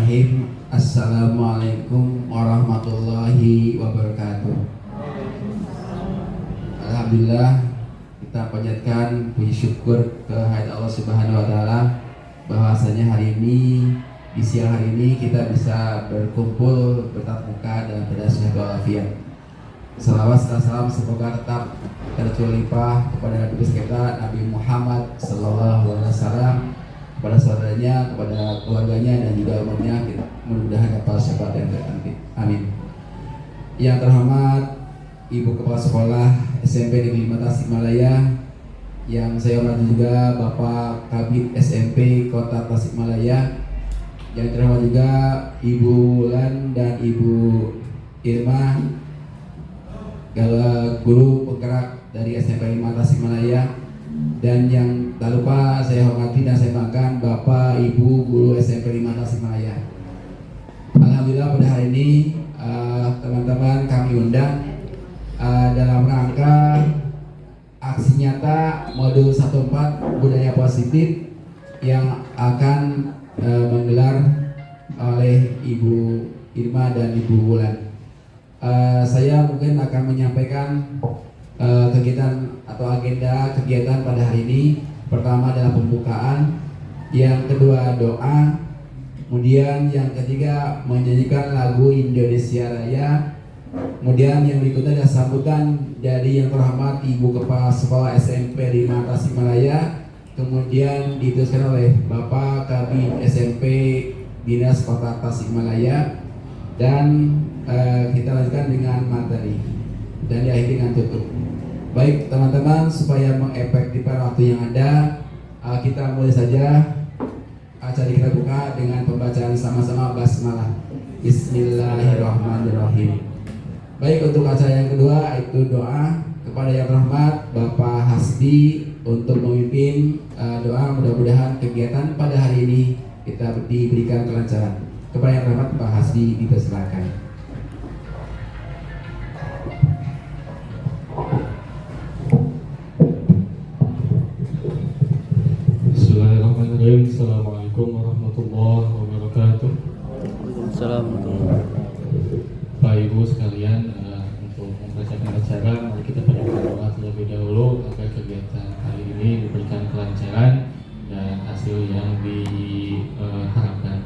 Bismillahirrahmanirrahim. Assalamualaikum warahmatullahi wabarakatuh. Alhamdulillah, kita panjatkan puji syukur kehadirat Allah Subhanahu wa taala bahwasanya hari ini di siang hari ini kita bisa berkumpul bertatap muka dalam keadaan sehat walafiat. Salawat serta salam semoga tetap tercurah kepada Nabi kita Nabi Muhammad sallallahu alaihi wasallam, kepada saudaranya, kepada keluarganya dan juga umatnya. Mudah-mudahan dapat syafaat yang tercantik. Amin. Yang terhormat Ibu Kepala Sekolah SMP Negeri 5 Tasikmalaya, yang saya hormati juga Bapak Kabid SMP Kota Tasikmalaya, yang terhormat juga Ibu Wulan dan Ibu Irma, guru penggerak dari SMP 5 Tasikmalaya, dan yang tak lupa saya hormati dan saya banggakan Bapak Ibu guru SMP 5 Tasikmalaya. Alhamdulillah pada hari ini teman-teman kami undang dalam rangka aksi nyata modul 14 budaya positif yang akan menggelar oleh Ibu Irma dan Ibu Wulan. Saya mungkin akan menyampaikan kegiatan atau agenda kegiatan pada hari ini. Pertama adalah pembukaan, yang kedua doa, kemudian yang ketiga menyanyikan lagu Indonesia Raya, kemudian yang berikutnya adalah sambutan dari yang terhormat Ibu Kepala Sekolah SMP 5 Tasikmalaya, kemudian diteruskan oleh Bapak Kabid SMP Dinas Kota Tasikmalaya, dan kita lanjutkan dengan materi dan diakhiri dengan tutup. Baik teman-teman, supaya mengefektifkan waktu yang ada, kita mulai saja acara kita buka dengan pembacaan sama-sama basmalah. Bismillahirrahmanirrahim. Baik, untuk acara yang kedua itu doa. Kepada yang terhormat Bapak Hasbi untuk memimpin doa, mudah-mudahan kegiatan pada hari ini kita diberikan kelancaran. Kepada yang terhormat Pak Hasbi dipersilakan. Bismillahirrahmanirrahim. Assalamualaikum warahmatullahi wabarakatuh. Waalaikumsalam. Bapak Ibu sekalian, untuk mempersiapkan acara, mari kita panjatkan doa terlebih dahulu agar kegiatan hari ini diberikan kelancaran dan hasil yang diharapkan.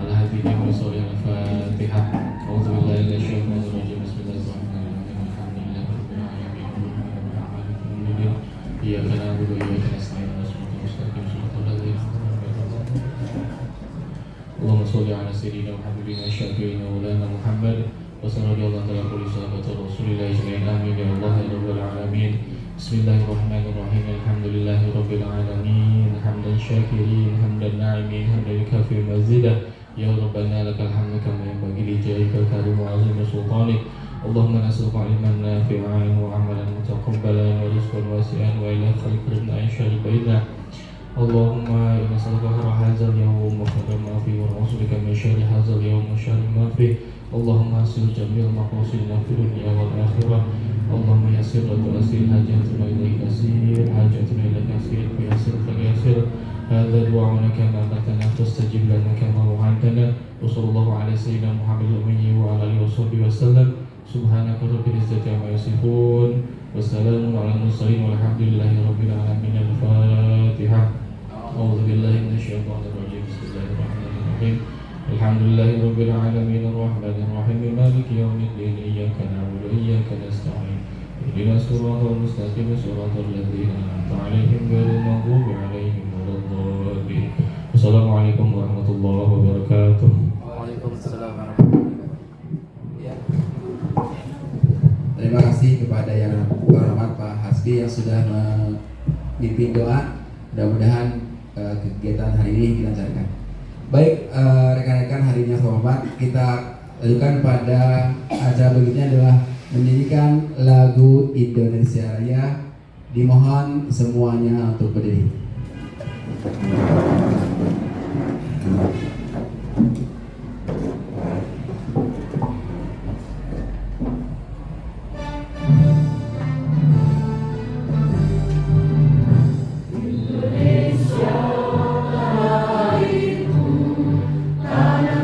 Al-Hadirin wa sallallahu al-Fatihah. A'udzubillahi minasyaitonir rajim. Bismillahirrahmanirrahim. Alhamdulillahirabbil alamin. Iyyaka na'budu wa iyyaka nasta'in. Allahumma sholli ala sayyidina Muhammadin syafi'ina maulana Muhammad wa sallallahu ala kulli sahabati Rasulillah ajma'in. Amin ya Allah ya rabbal alamin. Bismillahirrahmanirrahim. Alhamdulillahi rabbil alamin. Hamdan syakirin, hamdan na'imin, hamdan kafi mazidah. Ya Rabbana lakal hamdu kama yanbaghi li jalika karim wa azim sultanik. Allahumma nas'aluka ilman nafi'an wa amalan mutaqabbalan wa rizqan wasi'an wa ila khaliqin aisha baina. Allahumma inna nas'aluka khairal hadzal yawm wa khairal ma fihi wa na'udzu bika min syarri hadzal yawm wa syarri ma fihi. Allahumma hasil jamil maqasidina fid dunya wal akhirah. Allahumma yassir wa tu'assir hajatuna ilaika yasir, hajatuna ilaika yasir, wa yassir fa yassir. Hadza du'auna kama amartana fastajib lana kama wa'adtana. Wa sallallahu ala sayyidina Muhammadin wa ala alihi wa sallam. Subhanaka rabbil izzati amma yasifun. Wassalamu ala mursalin walhamdulillahi rabbil alamin. Al-Fatihah. أعوذ بالله من الشيطان الرجيم. بسم الله الرحمن الرحيم. الحمد لله رب العالمين الرحمن الرحيم مالك يوم الدين إياك نعبد وإياك نستعين اهدنا الصراط المستقيم صراط الذين أنعمت عليهم غير المغضوب عليهم ولا الضالين. السلام عليكم ورحمة الله وبركاته. Waalaikumsalam warahmatullahi wabarakatuh. Terima kasih kepada yang terhormat Pak Hasbi yang sudah memimpin doa. Mudah-mudahan kegiatan hari ini dilancarkan. Baik, rekan-rekan, hari ini terhormat, kita lanjutkan pada acara berikutnya adalah menyanyikan lagu Indonesia Raya. Dimohon semuanya untuk berdiri. Indonesia, tanahku, tanah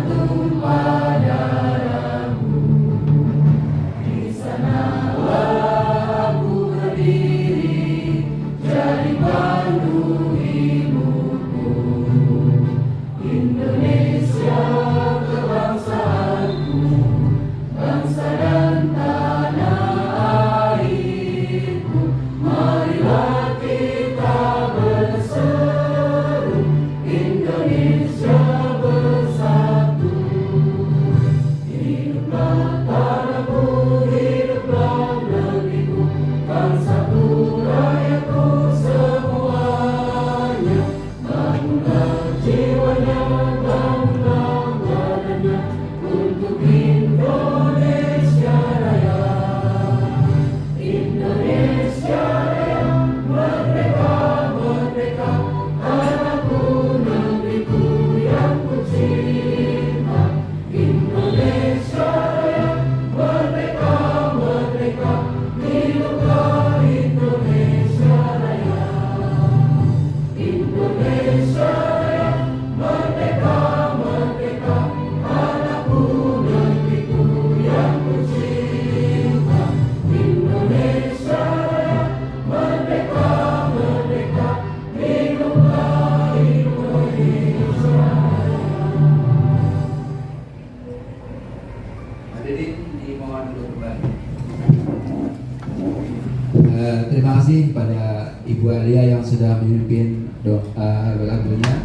Terima kasih pada Ibu Alia yang sudah memimpin lagunya.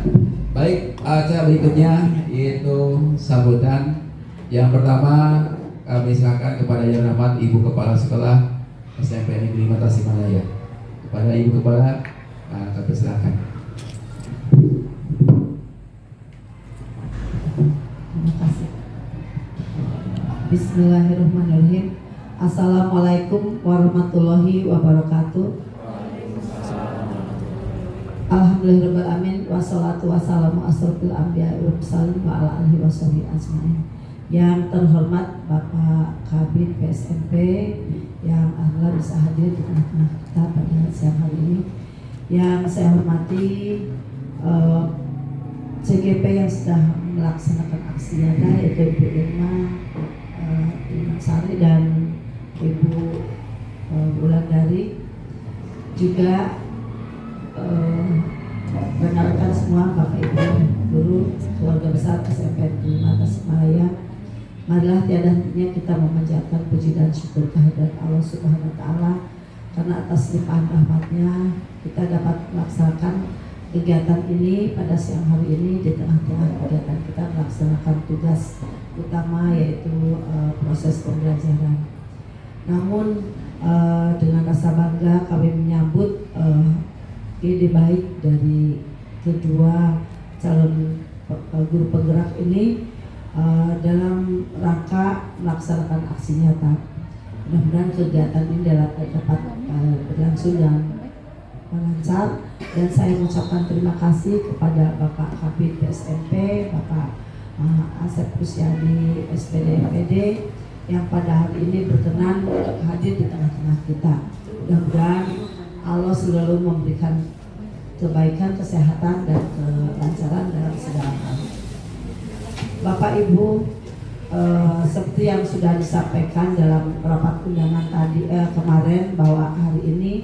Baik, acara berikutnya yaitu sambutan. Yang pertama kami silakan kepada Yang Rahmat Ibu Kepala Sekolah SMP Negeri 5 Tasikmalaya. Kepada Ibu Kepala, kami silakan. Terima kasih. Bismillahirrahmanirrahim. Assalamualaikum warahmatullahi wabarakatuh. Alhamdulillahirrahmanirrahim. Wassalatu wassalamu asrofil anbiya wal mursalin wa ala alihi washabihi ajmain. Yang terhormat Bapak Kabid PSMP yang alhamdulillah bisa hadir di tengah-tengah kita pada siang hari ini. Yang saya hormati CGP yang sudah melaksanakan aksi nyata, yaitu Ibu Irma Sari dan Ibu Wulandari, juga rekan-rekan semua, Bapak Ibu guru, keluarga besar SMP 5 Tasikmalaya. Marilah tiada hentinya kita memanjatkan puji dan syukur kehadirat Allah Subhanahu wa Ta'ala, karena atas limpahan rahmatnya kita dapat melaksanakan kegiatan ini pada siang hari ini. Di tengah-tengah kegiatan kita melaksanakan tugas utama, yaitu proses pembelajaran. Namun dengan rasa bangga kami menyambut ide baik dari kedua calon guru penggerak ini dalam rangka melaksanakan aksi nyata. Mudah-mudahan kegiatan ini dapat berlangsung dengan lancar, dan saya mengucapkan terima kasih kepada Bapak Kabid PSMP, Bapak Asep Kusyadi SPD MPD yang pada hari ini berkenan hadir di tengah-tengah kita. Mudah-mudahan Allah selalu memberikan kebaikan, kesehatan, dan kelancaran dalam segala hal. Bapak Ibu, seperti yang sudah disampaikan dalam rapat undangan tadi kemarin, bahwa hari ini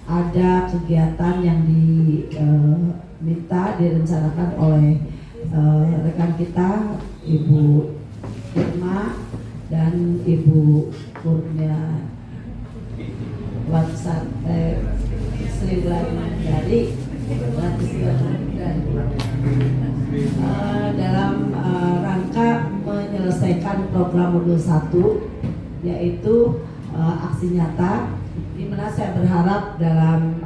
ada kegiatan yang diminta direncanakan oleh rekan kita Ibu Irma dan Ibu Kurnia Wansar Sri Wulandari dalam rangka menyelesaikan program modul 1, yaitu aksi nyata, di mana saya berharap dalam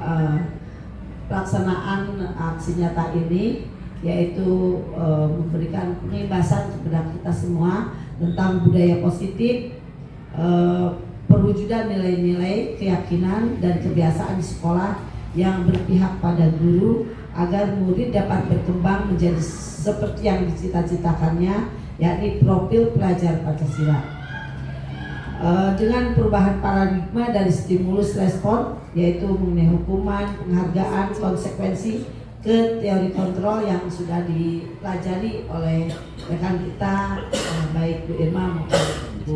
pelaksanaan aksi nyata ini yaitu memberikan pengibasan kepada kita semua tentang budaya positif, perwujudan nilai-nilai, keyakinan, dan kebiasaan di sekolah yang berpihak pada guru, agar murid dapat berkembang menjadi seperti yang dicita-citakannya, yakni profil pelajar Pancasila. Dengan perubahan paradigma dari stimulus respon, yaitu mengenai hukuman, penghargaan, konsekuensi, ke teori kontrol yang sudah dipelajari oleh rekan kita, baik Bu Irma maupun Bu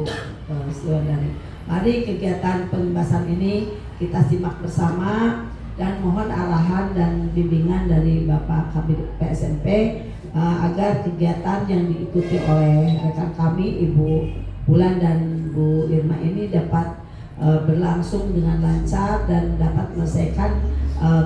Wulandari. Mari kegiatan pembahasan ini kita simak bersama, dan mohon arahan dan bimbingan dari Bapak Kabid PSMP agar kegiatan yang diikuti oleh rekan kami Ibu Wulan dan Bu Irma ini dapat berlangsung dengan lancar dan dapat menyelesaikan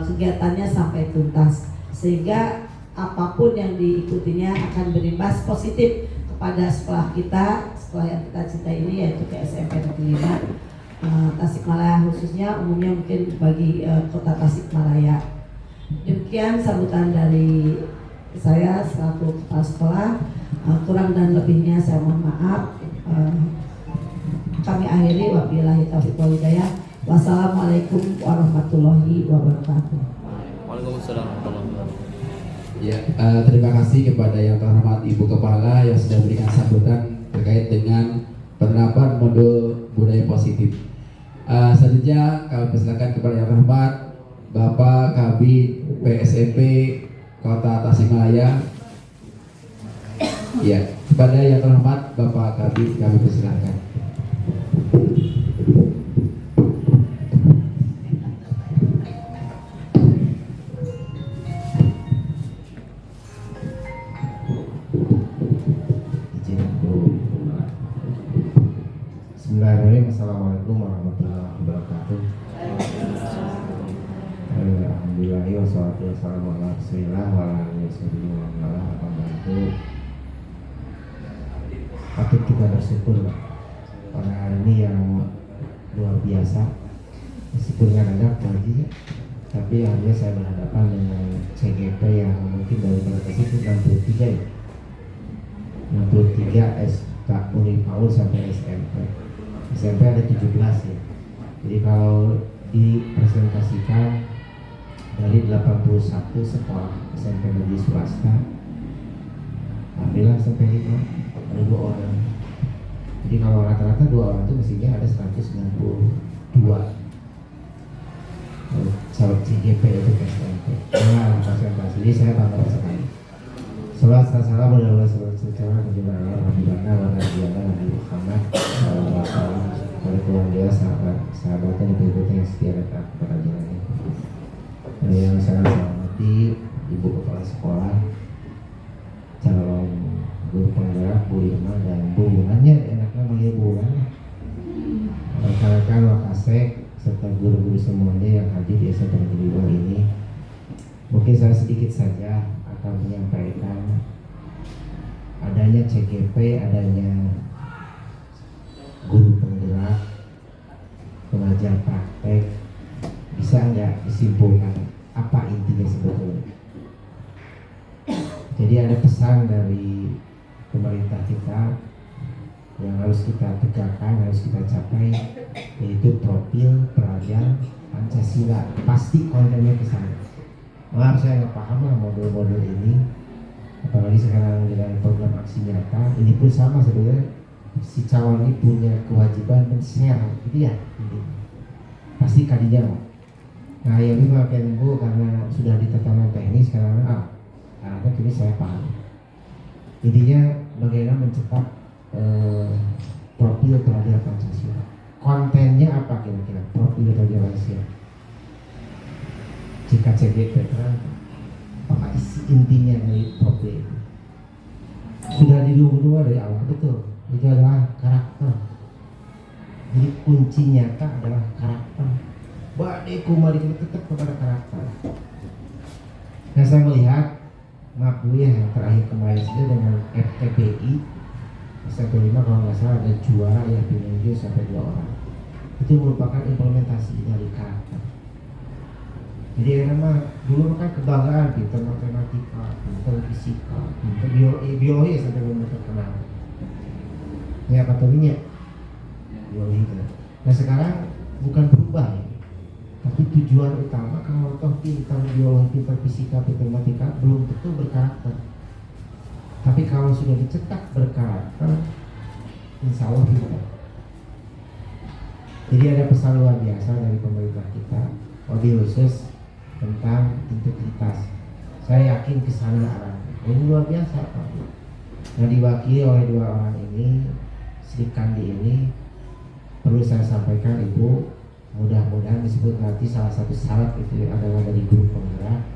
kegiatannya sampai tuntas, sehingga apapun yang diikutinya akan berimbas positif kepada sekolah kita, sekolah yang kita cintai ini, yaitu ke SMP Negeri 5 Tasikmalaya, khususnya umumnya mungkin bagi kota Tasikmalaya. Demikian sambutan dari saya selaku kepala sekolah. Kurang dan lebihnya saya mohon maaf. Kami akhiri, wabillahi taufiq wal hidayah. Wassalamualaikum warahmatullahi wabarakatuh. Waalaikumsalam warahmatullahi wabarakatuh. Ya, terima kasih kepada yang terhormat Ibu Kepala yang sudah memberikan sambutan terkait dengan penerapan modul budaya positif. Selanjutnya kami persilakan kepada yang terhormat Bapak Kabid PSMP Kota Tasikmalaya. Ya, kepada yang terhormat Bapak Kabid kami persilakan. Bismillahirrahmanirrahim. Assalamualaikum warahmatullahi wabarakatuh. Alhamdulillah, wassalatu wassalamu ala rasulillah wa ala alihi wasallam. Pembantu patut kita bersyukur pada hari ini yang luar biasa. Meskipun kan ada pagi, tapi akhirnya saya berhadapan dengan CGP yang mungkin dari batas itu 63 ya, 63 SK Unipaul sampai SMP ada 17 ya. Jadi kalau dipresentasikan dari 81 sekolah SMP negeri swasta, alhamdulillah sampai 5 ada 2 orang. Jadi kalau rata-rata 2 orang itu mestinya ada 192 sahabat CGP itu SMP. Nah, presentasi ini saya bangga sekali. Salat salam mudah-mudahan secara kejuaraan Alhamdulillah wa Nabi Muhammad sallallahu alaihi wasallam kepada keluarga sahabatnya dan pengikutnya yang setia dan taat kepada jalannya. Yang saya hormati Ibu Kepala Sekolah, calon guru penggerak Bu Irma dan Bu Bulannya, enaknya manggil Bu Bulan, rekan-rekan Wakasek serta guru-guru semuanya yang hadir di SMP Negeri 2 ini. Mungkin saya sedikit saja akan menyampaikan adanya CGP, adanya guru penggerak, pengajar praktek, bisa nggak disimpulkan apa intinya sebetulnya? Jadi ada pesan dari pemerintah kita yang harus kita tegakkan, harus kita capai, yaitu profil pelajar Pancasila. Pasti kontennya ke sana. Maaf saya nggak paham lah modul-modul ini, apalagi sekarang dengan program aksi nyata. Ini pun sama sebenarnya, si calon ini punya kewajiban men-share, gitu ya. Pasti kadinya. Nah yang ini makin Bu karena sudah di tatanan teknis sekarang, karena ini saya paham. Intinya bagaimana mencetak profil pelajar Pancasila. Kontennya apa kira-kira profil pelajar Pancasila? Jika CGP terang, apa isi intinya dari profil itu? Sudah diduga dari awal, betul. Itu adalah karakter. Jadi kunci nyata adalah karakter. Badai kumali tetap kepada karakter. Nah saya melihat Makbu yang terakhir kemarin saja dengan FTPI SMP 5 kalau nggak salah ada juara yang dimenju sampai 2 orang. Itu merupakan implementasi dari karakter. Jadi nama dulu kan kebanggaan pintar matematika, pintar fisika, pintar biologi sampai belum terkenal. Ya katanya biologi. Nah sekarang bukan berubah ya, tapi tujuan utama kalau toh pintar biologi, pintar fisika, pintar matematika belum tentu berkarakter. Tapi kalau sudah dicetak berkarakter, insya Allah pintar. Jadi ada pesan luar biasa dari pemerintah kita, wabil khusus tentang integritas. Saya yakin kesana arahnya. Ini luar biasa Pak. Nah diwakili oleh 2 orang ini, Sri Kandi ini, perlu saya sampaikan Ibu, mudah-mudahan disebut nanti salah satu syarat itu adalah dari guru penggerak.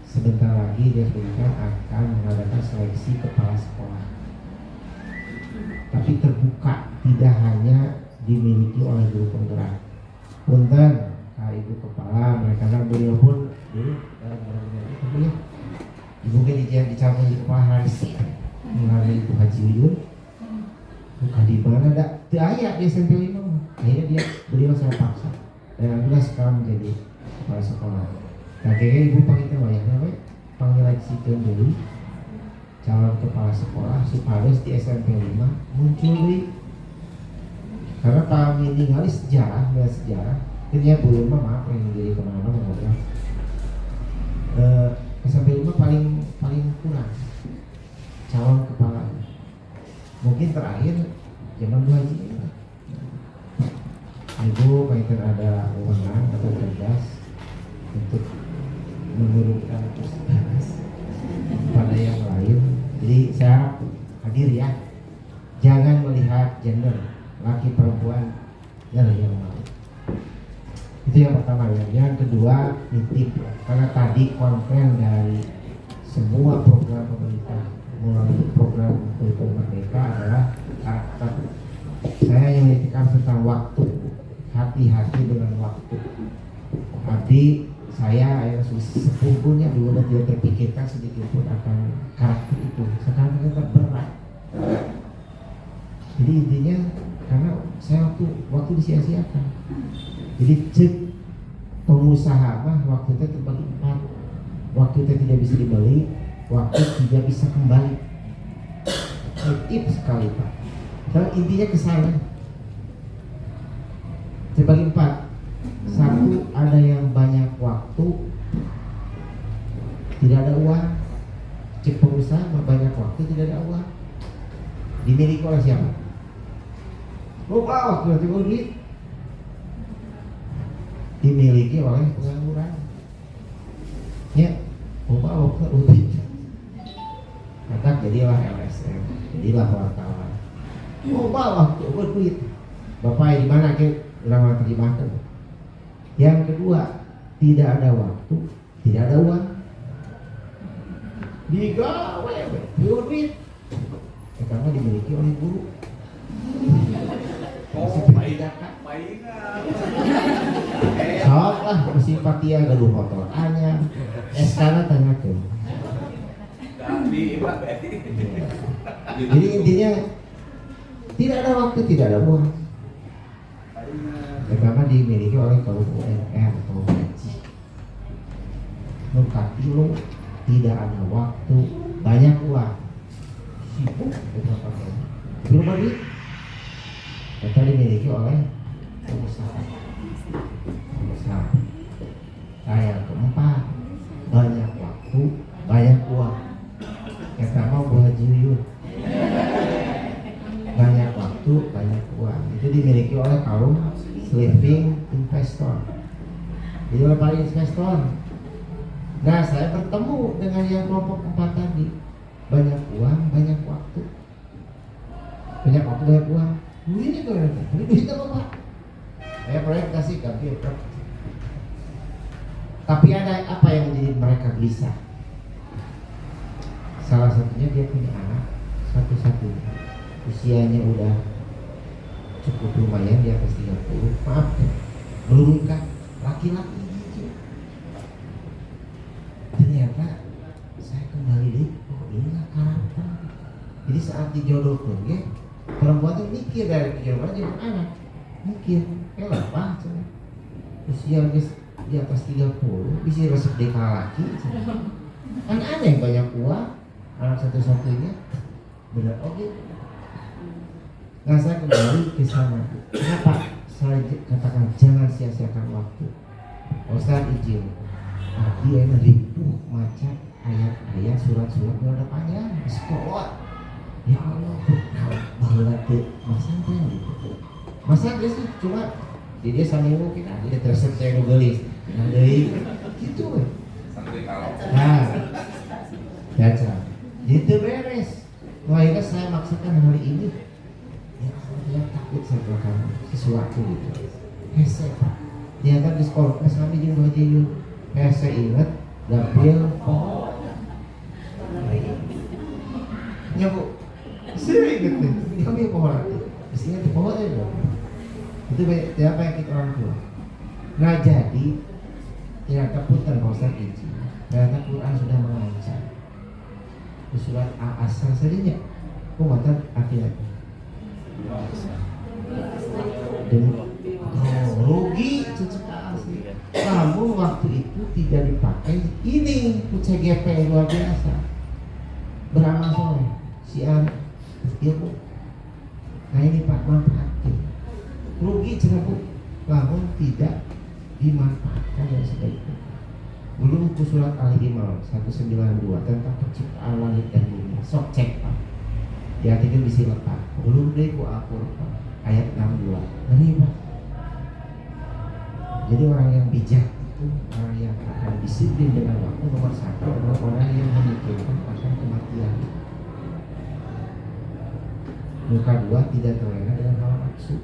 Sebentar lagi dia akan mengadakan seleksi kepala sekolah. Tapi terbuka, tidak hanya dimiliki oleh guru penggerak. Punten, Ibu Kepala, mereka kan beliau pun dulu Ibu kan dicabut di kepala Harisi melalui Ibu Haji Uyun. Bukan di mana ada ayat di SMP 5. Akhirnya beliau saya paksa. Dan alhamdulillah sekarang menjadi kepala sekolah. Nah kayaknya Ibu panggil wayangnya, panggil lagi dulu calon kepala sekolah supaya di SMP 5 muncul di. Karena kami tinggal di sejarah, akhirnya Bu Irma maaf yang jadi kemana-mana ngobrol. SMP 5 paling kurang calon kepala. Mungkin terakhir zaman Bu Haji. Ibu kaitan ada wewenang atau tugas untuk menurunkan tugas pada yang lain. Jadi saya hadir ya. Jangan melihat gender, laki perempuan, yang mau. Itu yang pertama ya. Yang kedua nitip, karena tadi konten dari semua program pemerintah melalui program kurikulum merdeka adalah karakter. Saya yang menitipkan tentang waktu, hati-hati dengan waktu. Abdi saya yang sepupunya dulu tidak terpikirkan sedikit pun akan karakter itu. Sekarang ternyata berat. Jadi intinya karena saya waktu disia-siakan. Jadi cek pengusaha mah waktu itu terbagi 4. Waktu itu tidak bisa dibeli, waktu tidak bisa kembali. Tip sekali Pak. Dan intinya ke sana. Terbagi 4. Satu, ada yang banyak waktu, tidak ada uang. Cek pengusaha banyak waktu, tidak ada uang. Dimiliki oleh siapa? Lupa waktu duit. Dimiliki oleh pengangguran. Ya, lupa waktu duit. Maka jadilah LSM, jadilah wartawan. Lupa waktu duit. Bapak di mana ke lama terjemahkan? Yang kedua, tidak ada waktu, tidak ada uang. Digawe, duit. Karena dimiliki oleh guru. Sok lah, bersimpatia gaduh motor anyar. Eskana tanya tuh. Jadi intinya tidak ada waktu, tidak ada uang. Pertama dimiliki oleh kaum UMR atau gaji. Nomor 3, tidak ada waktu, banyak uang. Sibuk belum lagi. Kita dimiliki oleh pengusaha. Yang keempat, banyak waktu, banyak uang. Yang pertama buah juyun. Banyak waktu, banyak uang. Itu dimiliki oleh kaum sleeping investor. Jadi oleh para investor. Nah, saya bertemu dengan yang kelompok 4 tadi. Banyak uang, banyak waktu. Banyak waktu, banyak uang. Ini tuh, ini duitnya Bapak. Saya proyek kasih ganti proyek. Tapi ada apa yang menjadi mereka gelisah? Salah satunya dia punya anak satu-satunya. Usianya udah cukup lumayan, di atas 30. Maaf ya, belum nikah, laki-laki gitu. Ternyata saya kembali deh, oh inilah karakter. Jadi saat dijodohkan ya, perempuan itu mikir dari kejodohan jadi anak. Mikir, apa coba. Usia di atas 30, bisa resep dekal laki. Kan aneh, banyak uang, anak satu-satunya. Benar oke. Nah, saya kembali ke sana. Kenapa saya katakan jangan sia-siakan waktu? Ustaz izin. Tadi yang ribu maca ayat-ayat surat-surat yang ada panjang sekolah. Ya Allah, bahwa tuh masa gitu. Masa dia sih cuma dia sambil mungkin dia tersebut saya nulis. Nah dari gitu kan. Nah, baca. Itu beres. Akhirnya saya maksakan hari ini. Ya Allah, takut saya melakukan sesuatu gitu. Hese Pak. Dia kan di sekolah kami jeung baju yuk. Hese ingat dapil oh. Ya Bu. Sering gitu. Kami pohon. Isinya di pohon aja. Itu siapa yang kita orang tua. Nah jadi ternyata putar Ustaz izin. Ternyata Quran sudah mengancam. Di surat Al-Asr saja. Kumatan akhirat. Rugi sekali. Namun waktu itu tidak dipakai. Ini UCGP luar biasa. Beramal soleh. Si anak. Iya Bu. Nah ini Pak manfaatin. Rugi cerabut. Namun tidak dimanfaatkan yang sebaiknya. Belum ke surat Al-Imran 192 tentang penciptaan langit dan bumi. Sok cek Pak. Diartikan bisa letak. Belum deh ku Al-Qur'an ayat 62. Ini Pak. Jadi orang yang bijak itu orang yang akan disiplin dengan waktu. Nomor 1 adalah orang yang memikirkan akan kematian. Muka 2 tidak terlena dengan hawa nafsu.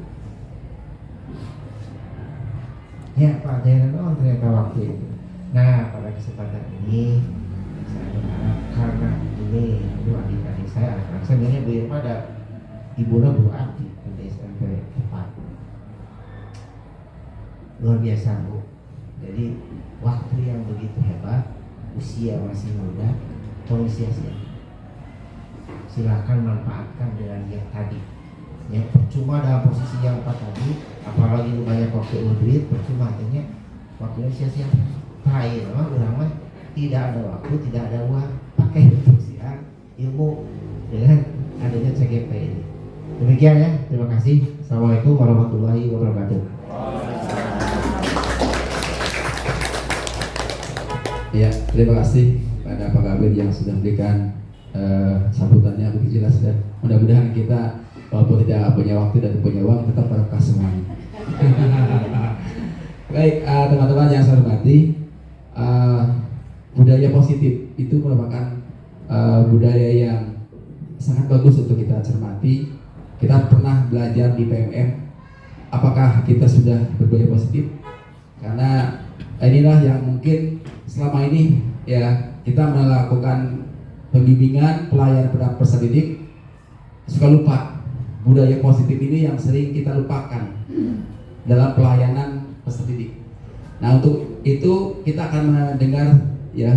Ya Pak, jangan doang ternyata waktu itu. Nah pada kesempatan ini saya berharap karena ini adik-adik saya, anak-anak saya sebenarnya Bu Irma ada ibunya Bu Ati di SMP 4. Luar biasa Bu. Jadi waktu yang begitu hebat, usia masih muda, tolong sia-sia. Silakan manfaatkan dengan yang tadi. Yang percuma dalam posisi yang empat tadi, apalagi lu banyak waktu duit, percuma artinya waktunya sia-sia. Terakhir, orang tidak ada waktu, tidak ada uang, pakai usia ilmu dengan adanya CGP ini. Demikian ya, terima kasih. Assalamualaikum warahmatullahi wabarakatuh. Ya, terima kasih pada Pak Kabid yang sudah memberikan sambutannya begitu jelas, dan mudah-mudahan kita walaupun tidak punya waktu dan punya uang tetap berkah semuanya. Baik, teman-teman yang saya hormati, budaya positif itu merupakan budaya yang sangat bagus untuk kita cermati. Kita pernah belajar di PMM, apakah kita sudah berbudaya positif? Karena inilah yang mungkin selama ini ya kita melakukan pembimbingan pelayanan pada peserta didik suka lupa budaya positif ini yang sering kita lupakan dalam pelayanan peserta didik. Nah, untuk itu kita akan mendengar ya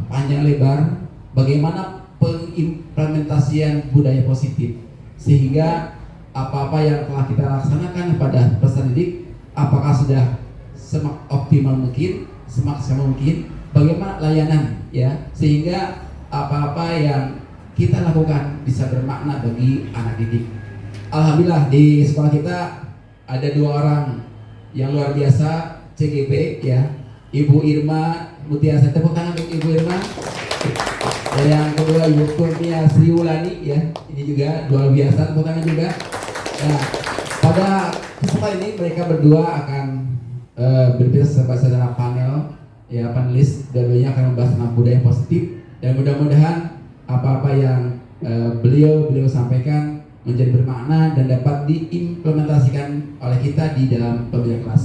panjang lebar bagaimana pengimplementasian budaya positif, sehingga apa-apa yang telah kita laksanakan pada peserta didik apakah sudah optimal mungkin, semaksimal mungkin, bagaimana layanan ya, sehingga apa-apa yang kita lakukan bisa bermakna bagi anak didik. Alhamdulillah di sekolah kita ada 2 orang yang luar biasa CGP ya, Ibu Irma Mutiasa, tepuk tangan untuk Ibu Irma. Dan yang kedua Ibu Kurnia Sriwulani ya, ini juga luar biasa, tepuk tangan juga. Nah, pada kesempatan ini mereka berdua akan berbicara secara panel ya, panelis, dan beliau akan membahas tentang budaya positif, dan mudah-mudahan apa-apa yang beliau sampaikan menjadi bermakna dan dapat diimplementasikan oleh kita di dalam pembelajaran kelas.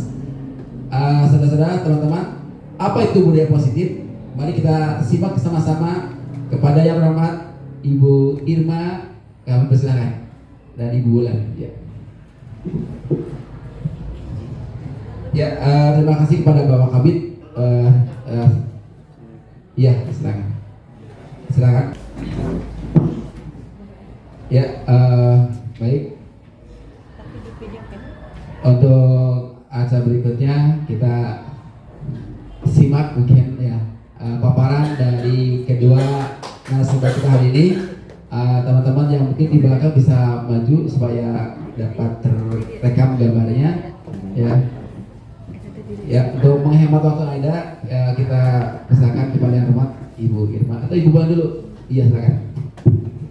Saudara-saudara, teman-teman, apa itu budaya positif? Mari kita simak sama-sama. Kepada yang hormat Ibu Irma, kami persilakan, dan Ibu Wulan. Ya. Ya, terima kasih kepada Bapak Kabid. Ya, silakan. Silakan. Ya, baik. Untuk acara berikutnya kita simak mungkin ya paparan dari kedua narasumber kita hari ini. Teman-teman yang mungkin di belakang bisa maju supaya dapat terekam gambarnya ya. Ya, untuk menghemat waktu Anda, ya, kita persilakan kepada yang hormat Ibu Irma atau Ibu Bulan dulu. Iya, silakan.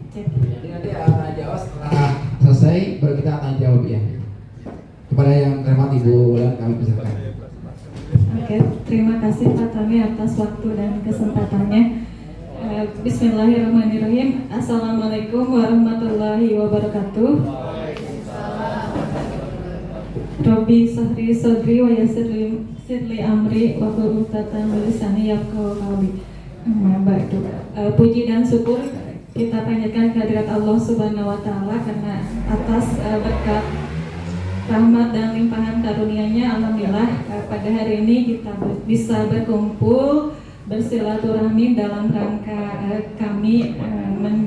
Jadi nanti tanya jawab setelah selesai baru kita tanya jawab ya. Kepada yang hormat Ibu Bulan kami persilakan. Oke, terima kasih Pak Tami atas waktu dan kesempatannya. Bismillahirrahmanirrahim. Assalamualaikum warahmatullahi wabarakatuh. Robbi sahri sodri wa yassirli amri wa qul uqdatan min lisani yafqahu qawli. Puji dan syukur kita panjatkan kehadirat Allah Subhanahu wa taala karena atas berkat rahmat dan limpahan karunia-Nya, alhamdulillah pada hari ini kita bisa berkumpul bersilaturahmi dalam rangka kami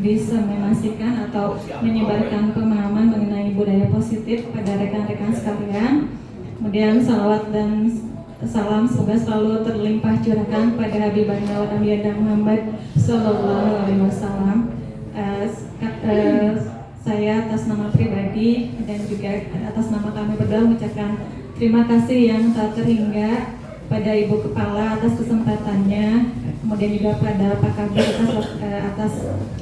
bisa memastikan atau menyebarkan pemahaman mengenai budaya positif pada rekan-rekan sekalian. Kemudian salawat dan salam semoga selalu terlimpah curahkan pada Habibana wa Nabiyyina Muhammad sallallahu alaihi wasallam. Saya atas nama pribadi dan juga atas nama kami berdua mengucapkan terima kasih yang tak terhingga pada Ibu Kepala atas kesempatannya, kemudian juga pada Pak Kabir atas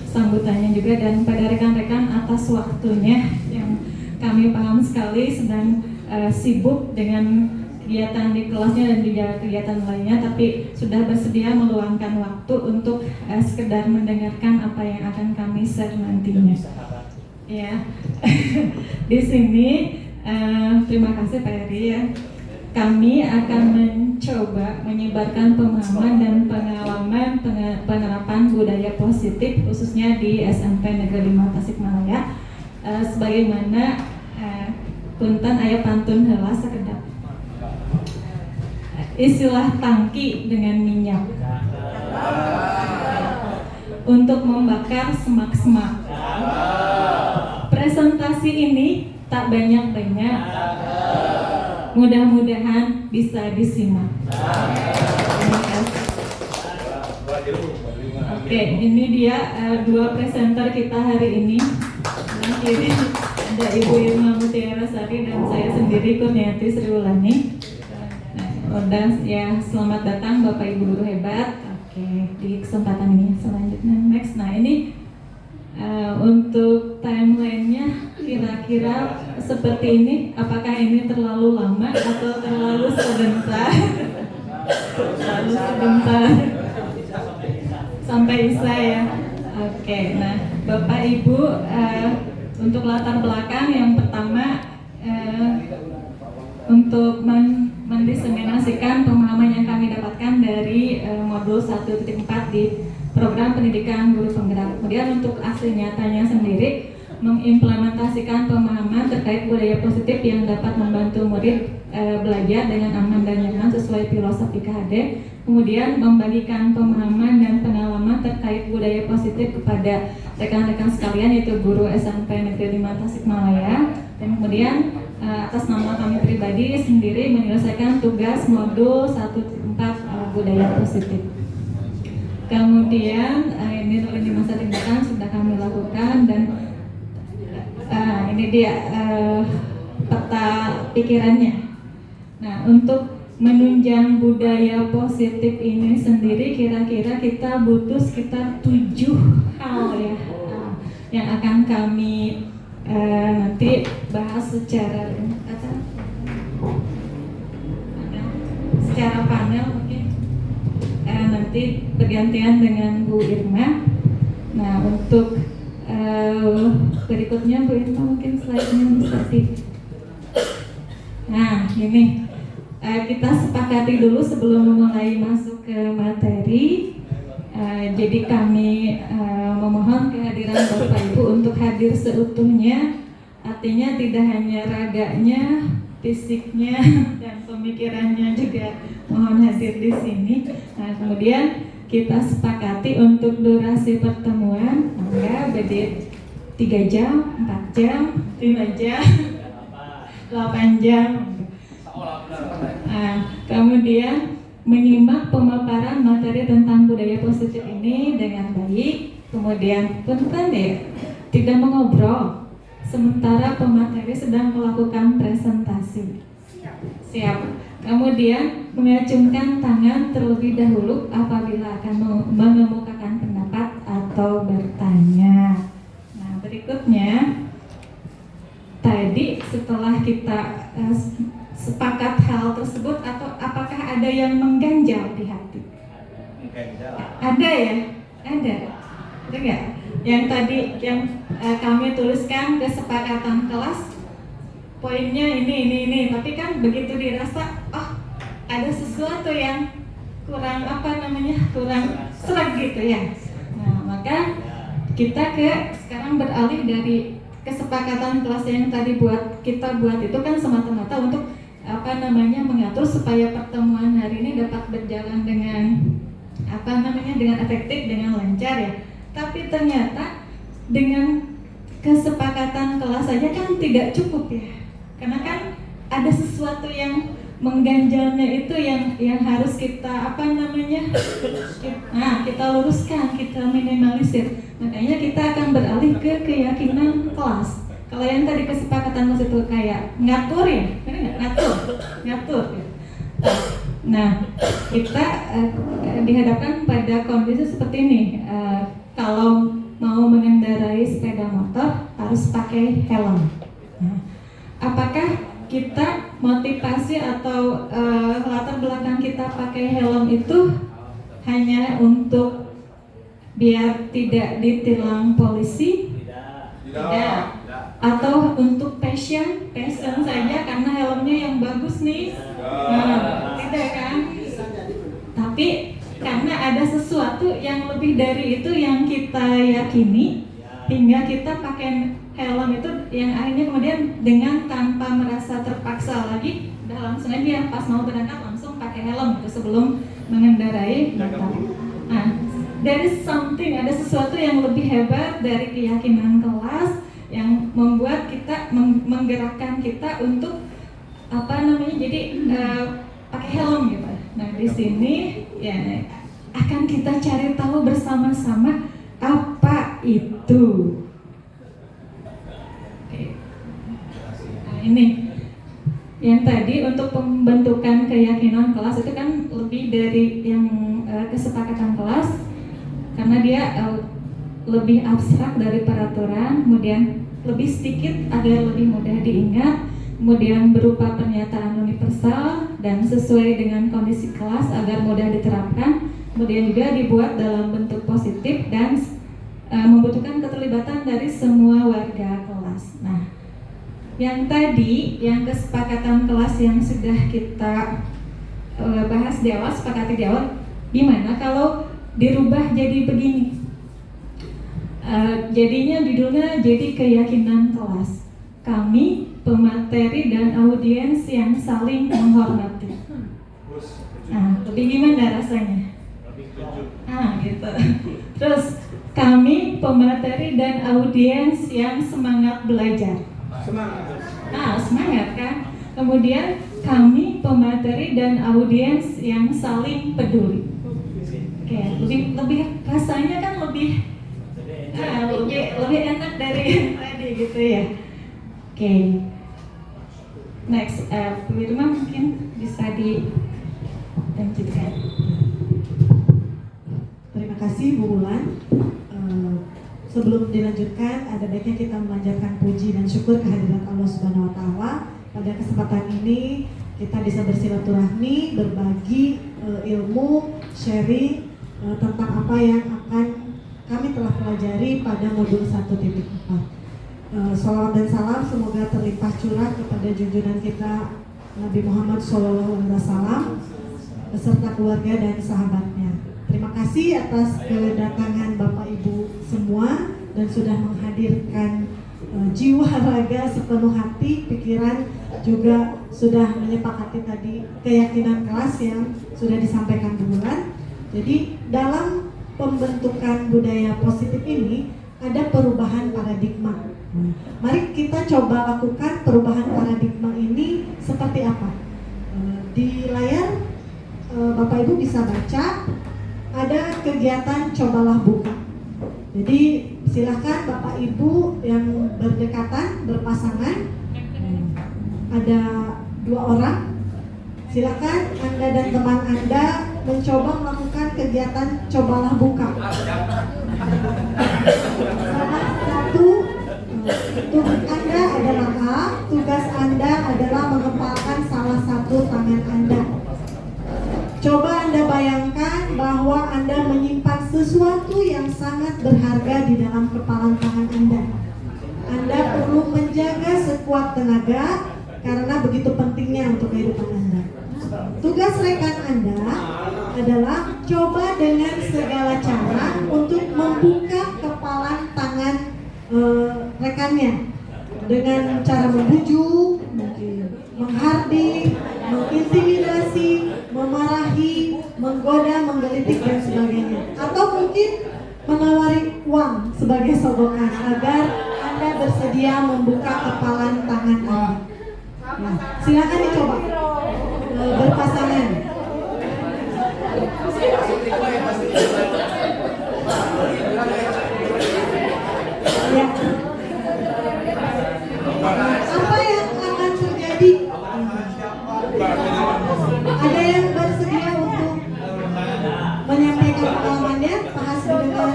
sambutannya juga, dan pada rekan-rekan atas waktunya yang kami paham sekali sedang sibuk dengan kegiatan di kelasnya dan juga kegiatan lainnya, tapi sudah bersedia meluangkan waktu untuk sekedar mendengarkan apa yang akan kami share nantinya. Ya, di sini terima kasih Pak Heri ya. Kami akan mencoba menyebarkan pemahaman dan pengalaman penerapan budaya positif khususnya di SMP Negeri 5 Tasikmalaya. Sebagaimana punten aya pantun heula sakedap. istilah tangki dengan minyak untuk membakar semak-semak. Presentasi ini tak banyak-banyak, mudah-mudahan bisa disimak. Terima kasih. Oke, ini dia dua presenter kita hari ini. Sebelah kiri ada Ibu Irma Mutiara Sari dan saya sendiri Kurniati Sriwulani. Nah, ya, selamat datang Bapak Ibu guru hebat. Oke, di kesempatan ini selanjutnya next. Nah, ini untuk timelinenya kira-kira seperti ini. Apakah ini terlalu lama atau terlalu sebentar? Terlalu sebentar sampai Isa ya. Oke, nah Bapak Ibu, untuk latar belakang yang pertama untuk mendiseminasikan pemahaman yang kami dapatkan dari modul 1.4 di program pendidikan guru penggerak. Kemudian untuk aksi nyatanya sendiri mengimplementasikan pemahaman terkait budaya positif yang dapat membantu murid belajar dengan aman dan nyaman sesuai filosofi KHD. Kemudian membagikan pemahaman dan pengalaman terkait budaya positif kepada rekan-rekan sekalian, yaitu guru SMP Negeri 5 Tasikmalaya. Dan kemudian atas nama kami pribadi sendiri menyelesaikan tugas modul 1.4 budaya positif. Kemudian ini lini masa tindakan sudah kami lakukan dan ini dia peta pikirannya. Nah, untuk menunjang budaya positif ini sendiri kira-kira kita butuh sekitar 7 hal ya yang akan kami nanti bahas secara panel mungkin nanti bergantian dengan Bu Irma. Nah, untuk berikutnya Bu Irma mungkin slide-nya bisa Nah, ini kita sepakati dulu sebelum mulai masuk ke materi. Jadi kami memohon kehadiran Bapak Ibu untuk hadir seutuhnya. Artinya tidak hanya raganya, fisiknya, dan pemikirannya juga mohon hadir di sini. Nah, kemudian kita sepakati untuk durasi pertemuan, maka beda 3 jam, 4 jam, 5 jam, 8 jam. Nah, kemudian menyimak pemaparan materi tentang budaya positif ini dengan baik. Kemudian punten ya, tidak mengobrol sementara pemateri sedang melakukan presentasi. Siap. Kemudian mengacungkan tangan terlebih dahulu apabila akan mengemukakan pendapat atau bertanya. Nah, berikutnya tadi setelah kita sepakat hal tersebut, atau apakah ada yang mengganjal di hati? Ada ya? Ada nggak? Yang tadi yang kami tuliskan kesepakatan kelas, poinnya ini, tapi kan begitu dirasa, ada sesuatu yang kurang kurang serak gitu ya. Nah, maka kita sekarang beralih dari kesepakatan kelas yang tadi kita buat itu kan semata-mata untuk mengatur supaya pertemuan hari ini dapat berjalan dengan dengan efektif, dengan lancar ya. Tapi ternyata dengan kesepakatan kelas saja kan tidak cukup ya. Karena kan ada sesuatu yang mengganjalnya itu yang harus kita kita luruskan, kita minimalisir. Makanya kita akan beralih ke keyakinan kelas. Kalau yang tadi kesepakatan kelas itu kayak ngatur ya, benar nggak? Ngatur. Nah, kita dihadapkan pada kondisi seperti ini. Kalau mau mengendarai sepeda motor harus pakai helm. Nah, apakah kita motivasi atau latar belakang kita pakai helm itu hanya untuk biar tidak ditilang polisi? Tidak. Atau untuk passion saja karena helmnya yang bagus nih? Tidak kan? Tapi karena ada sesuatu yang lebih dari itu yang kita yakini, hingga kita pakai helm itu yang akhirnya kemudian dengan tanpa merasa terpaksa lagi, udah langsung aja pas mau berangkat langsung pakai helm gitu sebelum mengendarai motor. Nah, there is something, ada sesuatu yang lebih hebat dari keyakinan kelas yang membuat kita menggerakkan kita untuk jadi pakai helm gitu. Nah, di sini ya akan kita cari tahu bersama-sama apa itu. Oke. Nah, ini yang tadi untuk pembentukan keyakinan kelas itu kan lebih dari yang kesepakatan kelas karena dia lebih abstrak dari peraturan, kemudian lebih sedikit agar lebih mudah diingat, kemudian berupa pernyataan universal dan sesuai dengan kondisi kelas agar mudah diterapkan, kemudian juga dibuat dalam bentuk positif dan membutuhkan keterlibatan dari semua warga kelas. Nah, yang tadi, yang kesepakatan kelas yang sudah kita bahas di awal, sepakati di awal, gimana kalau dirubah jadi begini? Jadinya judulnya jadi keyakinan kelas. Kami, pemateri dan audiens yang saling menghormati. Nah, lebih gimana rasanya? Gitu. Terus, kami, pemateri dan audiens yang semangat belajar. Semangat kan? Kemudian, kami, pemateri dan audiens yang saling peduli. Oke, lebih rasanya kan lebih enak dari yang tadi gitu ya. Oke. Next, Bu Irma mungkin bisa dilanjutkan. Terima kasih Bu Wulan. Sebelum dilanjutkan, ada baiknya kita memanjatkan puji dan syukur kehadirat Allah Subhanahu wa Ta'ala. Pada kesempatan ini kita bisa bersilaturahmi, berbagi ilmu, sharing tentang apa yang akan kami telah pelajari pada modul 1.4. Salawat dan salam semoga terlimpah curah kepada junjungan kita Nabi Muhammad SAW beserta keluarga dan sahabatnya. Terima kasih atas kedatangan Bapak Ibu semua dan sudah menghadirkan jiwa raga sepenuh hati, pikiran juga sudah menyepakati tadi keyakinan kelas yang sudah disampaikan Bu Wulan. Jadi dalam pembentukan budaya positif ini ada perubahan paradigma. Mari kita coba lakukan perubahan paradigma ini seperti apa. Di layar Bapak Ibu bisa baca ada kegiatan cobalah buka. Jadi silahkan Bapak Ibu yang berdekatan, berpasangan, ada 2 orang. Silakan Anda dan teman Anda mencoba melakukan kegiatan cobalah buka. Salah satu tugas Anda adalah A, tugas Anda adalah mengepalkan salah satu tangan Anda. Coba Anda bayangkan bahwa Anda menyimpan sesuatu yang sangat berharga di dalam kepalan tangan Anda. Anda perlu menjaga sekuat tenaga karena begitu pentingnya untuk kehidupan Anda. Tugas rekan Anda adalah coba dengan segala cara untuk membuka kepalan tangan rekannya dengan cara membujuk, menghardik, mengintimidasi, memarahi, menggoda, menggelitik dan sebagainya. Atau mungkin menawari uang sebagai sogokan agar Anda bersedia membuka kepalan tangan Anda. Nah, silakan dicoba berpasangan. Ya. Apa yang akan terjadi? Ada yang bersedia untuk menyampaikan pengalamannya? Pak Hasbi dengan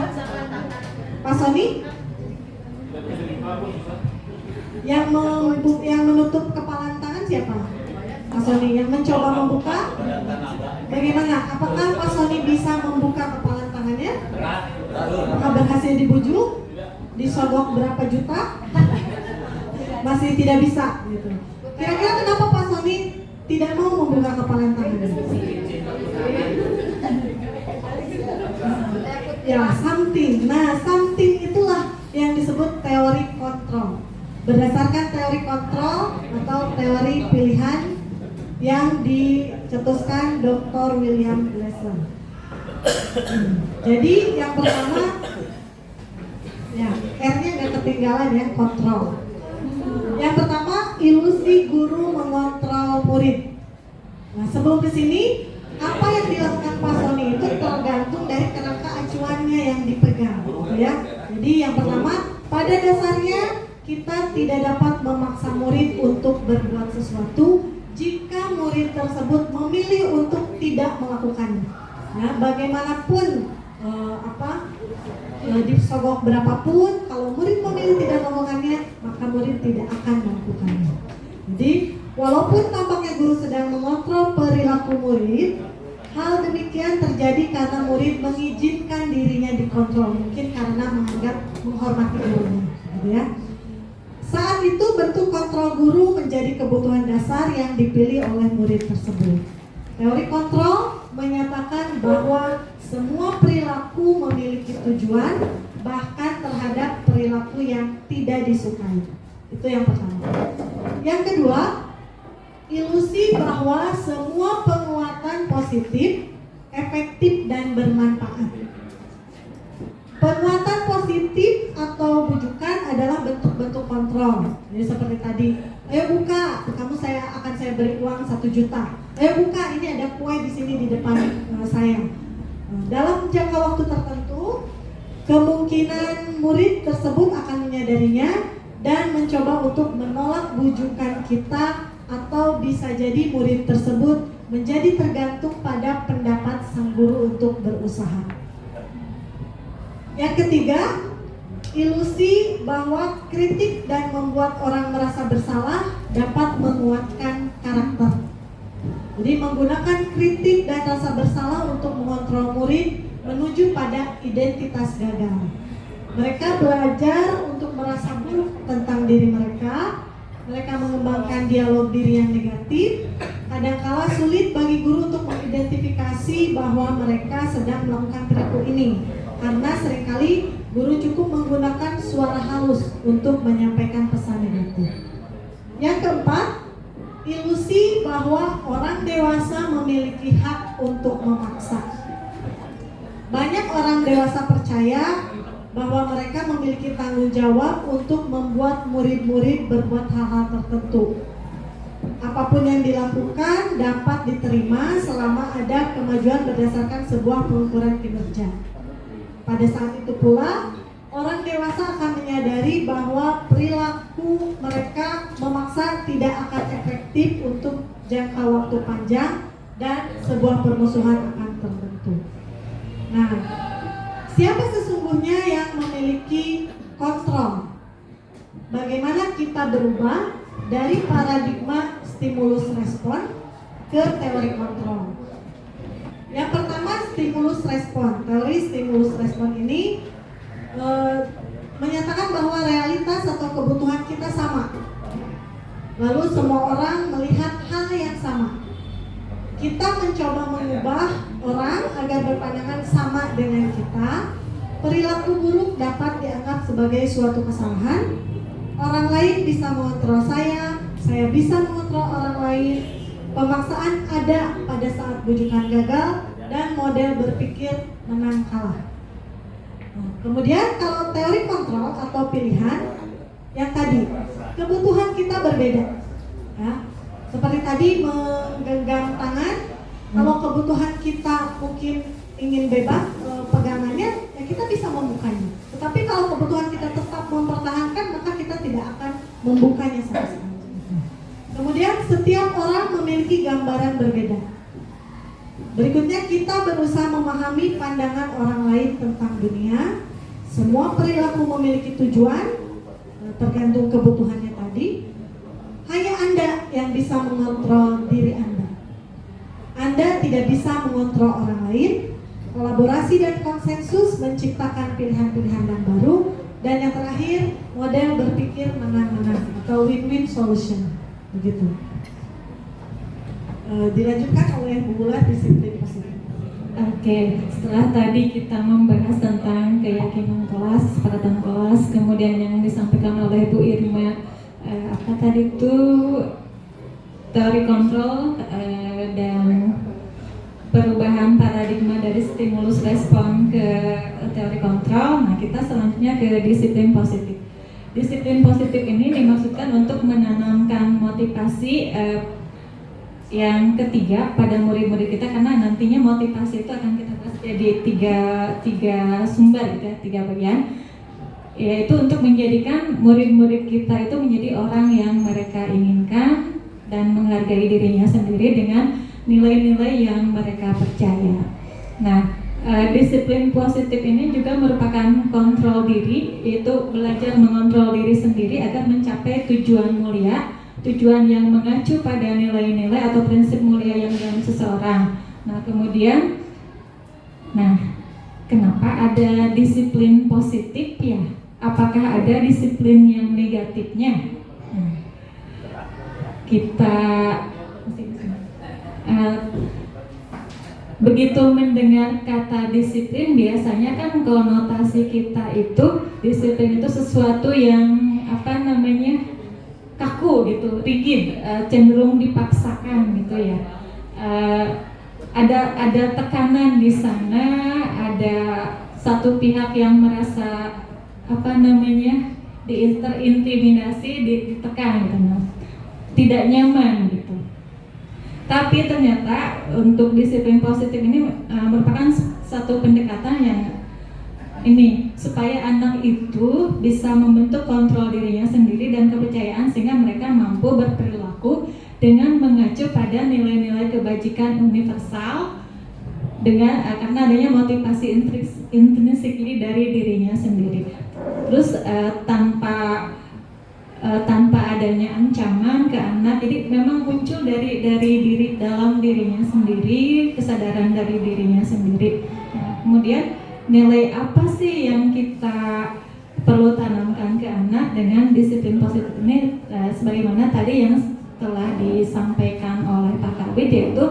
Pak Sony? Yang menutup kepalan tangan siapa? Pak Sony. Yang mencoba membuka? Bagaimana? Apakah Pak Sony bisa membuka kepalan tangannya? Apakah berhasil dibujuk? Disogok berapa juta? Masih tidak bisa gitu. Kira-kira kenapa Pak Sony tidak mau membuka kepalan tangannya? Ya, something. Nah, something itulah yang disebut teori kontrol. Berdasarkan teori kontrol atau teori pilihan yang dicetuskan Dr. William Glasser. Jadi yang pertama, ya R-nya nggak ketinggalan ya, kontrol. Yang pertama, ilusi guru mengontrol murid. Nah, sebelum ke sini, apa yang dilakukan Pak Sony itu tergantung dari kerangka acuannya yang dipegang, gitu ya. Jadi yang pertama, pada dasarnya kita tidak dapat memaksa murid untuk berbuat sesuatu jika murid tersebut memilih untuk tidak melakukannya. Nah, bagaimanapun disogok berapapun, kalau murid memilih tidak melakukannya, maka murid tidak akan melakukannya. Jadi, walaupun tampaknya guru sedang mengontrol perilaku murid, hal demikian terjadi karena murid mengizinkan dirinya dikontrol, mungkin karena menganggap menghormati gurunya, gitu ya. Saat itu bentuk kontrol guru menjadi kebutuhan dasar yang dipilih oleh murid tersebut. Teori kontrol menyatakan bahwa semua perilaku memiliki tujuan, bahkan terhadap perilaku yang tidak disukai. Itu yang pertama. Yang kedua, ilusi bahwa semua penguatan positif, efektif dan bermanfaat. Penguatan positif atau bujukan adalah bentuk-bentuk kontrol. Jadi seperti tadi, ayo buka, akan saya beri uang 1 juta. Ayo buka, ini ada kue di sini di depan saya. Dalam jangka waktu tertentu, kemungkinan murid tersebut akan menyadarinya dan mencoba untuk menolak bujukan kita, atau bisa jadi murid tersebut menjadi tergantung pada pendapat sang guru untuk berusaha. Yang ketiga, ilusi bahwa kritik dan membuat orang merasa bersalah dapat menguatkan karakter. Jadi menggunakan kritik dan rasa bersalah untuk mengontrol murid menuju pada identitas gagal. Mereka belajar untuk merasa buruk tentang diri mereka. Mereka mengembangkan dialog diri yang negatif. Kadangkala sulit bagi guru untuk mengidentifikasi bahwa mereka sedang melakukan perilaku ini, karena seringkali guru cukup menggunakan suara halus untuk menyampaikan pesan negatif. Yang keempat, ilusi bahwa orang dewasa memiliki hak untuk memaksa. Banyak orang dewasa percaya bahwa mereka memiliki tanggung jawab untuk membuat murid-murid berbuat hal-hal tertentu. Apapun yang dilakukan dapat diterima selama ada kemajuan berdasarkan sebuah pengukuran kinerja. Pada saat itu pula, orang dewasa akan menyadari bahwa perilaku mereka memaksa tidak akan efektif untuk jangka waktu panjang dan sebuah permusuhan akan terbentuk. Nah, siapa sesungguhnya yang memiliki kontrol? Bagaimana kita berubah dari paradigma stimulus respon ke teori kontrol? Yang pertama, stimulus respon. Teori stimulus respon ini menyatakan bahwa realitas atau kebutuhan kita sama. Lalu semua orang melihat hal yang sama. Kita mencoba mengubah orang agar berpandangan sama dengan kita. Perilaku buruk dapat dianggap sebagai suatu kesalahan. Orang lain bisa mengontrol saya bisa mengontrol orang lain. Pemaksaan ada pada saat bujukan gagal dan model berpikir menang kalah. Kemudian kalau teori kontrol atau pilihan, yang tadi kebutuhan kita berbeda. Ya, seperti tadi menggenggam tangan, kalau kebutuhan kita mungkin ingin bebas pegangannya, ya kita bisa membukanya. Tetapi kalau kebutuhan kita tetap mempertahankan, maka kita tidak akan membukanya sama sekali. Kemudian setiap orang memiliki gambaran berbeda. Berikutnya kita berusaha memahami pandangan orang lain tentang dunia. Semua perilaku memiliki tujuan, tergantung kebutuhannya tadi. Hanya Anda yang bisa mengontrol diri Anda. Anda tidak bisa mengontrol orang lain. Kolaborasi dan konsensus menciptakan pilihan-pilihan yang baru. Dan yang terakhir, model berpikir menang-menang atau win-win solution. Begitu. Dilanjutkan oleh Bu Bula disiplin positif. Oke, setelah tadi kita membahas tentang keyakinan kelas, kesepakatan kelas, kemudian yang disampaikan oleh Bu Irma, apa tadi itu teori kontrol dan perubahan paradigma dari stimulus respon ke teori kontrol. Nah, kita selanjutnya ke disiplin positif. Disiplin positif ini dimaksudkan untuk menanamkan motivasi yang ketiga pada murid-murid kita, karena nantinya motivasi itu akan kita bahas jadi tiga sumber gitu ya, 3 bagian, yaitu untuk menjadikan murid-murid kita itu menjadi orang yang mereka inginkan dan menghargai dirinya sendiri dengan nilai-nilai yang mereka percaya. Nah, disiplin positif ini juga merupakan kontrol diri, yaitu belajar mengontrol diri sendiri agar mencapai tujuan mulia, tujuan yang mengacu pada nilai-nilai atau prinsip mulia yang dalam seseorang. Nah, kemudian, kenapa ada disiplin positif ya? Apakah ada disiplin yang negatifnya? Kita begitu mendengar kata disiplin, biasanya kan konotasi kita itu disiplin itu sesuatu yang kaku gitu, rigid, cenderung dipaksakan gitu ya. Ada tekanan di sana, ada satu pihak yang merasa terintimidasi, ditekan gitu, tidak nyaman gitu. Tapi ternyata untuk disiplin positif ini merupakan satu pendekatan yang supaya anak itu bisa membentuk kontrol dirinya sendiri dan kepercayaan, sehingga mereka mampu berperilaku dengan mengacu pada nilai-nilai kebajikan universal karena adanya motivasi intrinsik dari dirinya sendiri. Terus tanpa adanya ancaman ke anak, jadi memang muncul dari dalam dirinya sendiri, kesadaran dari dirinya sendiri. Nah, kemudian nilai apa sih yang kita perlu tanamkan ke anak dengan disiplin positif ini? Sebagaimana tadi yang telah disampaikan oleh Pak Kabid, yaitu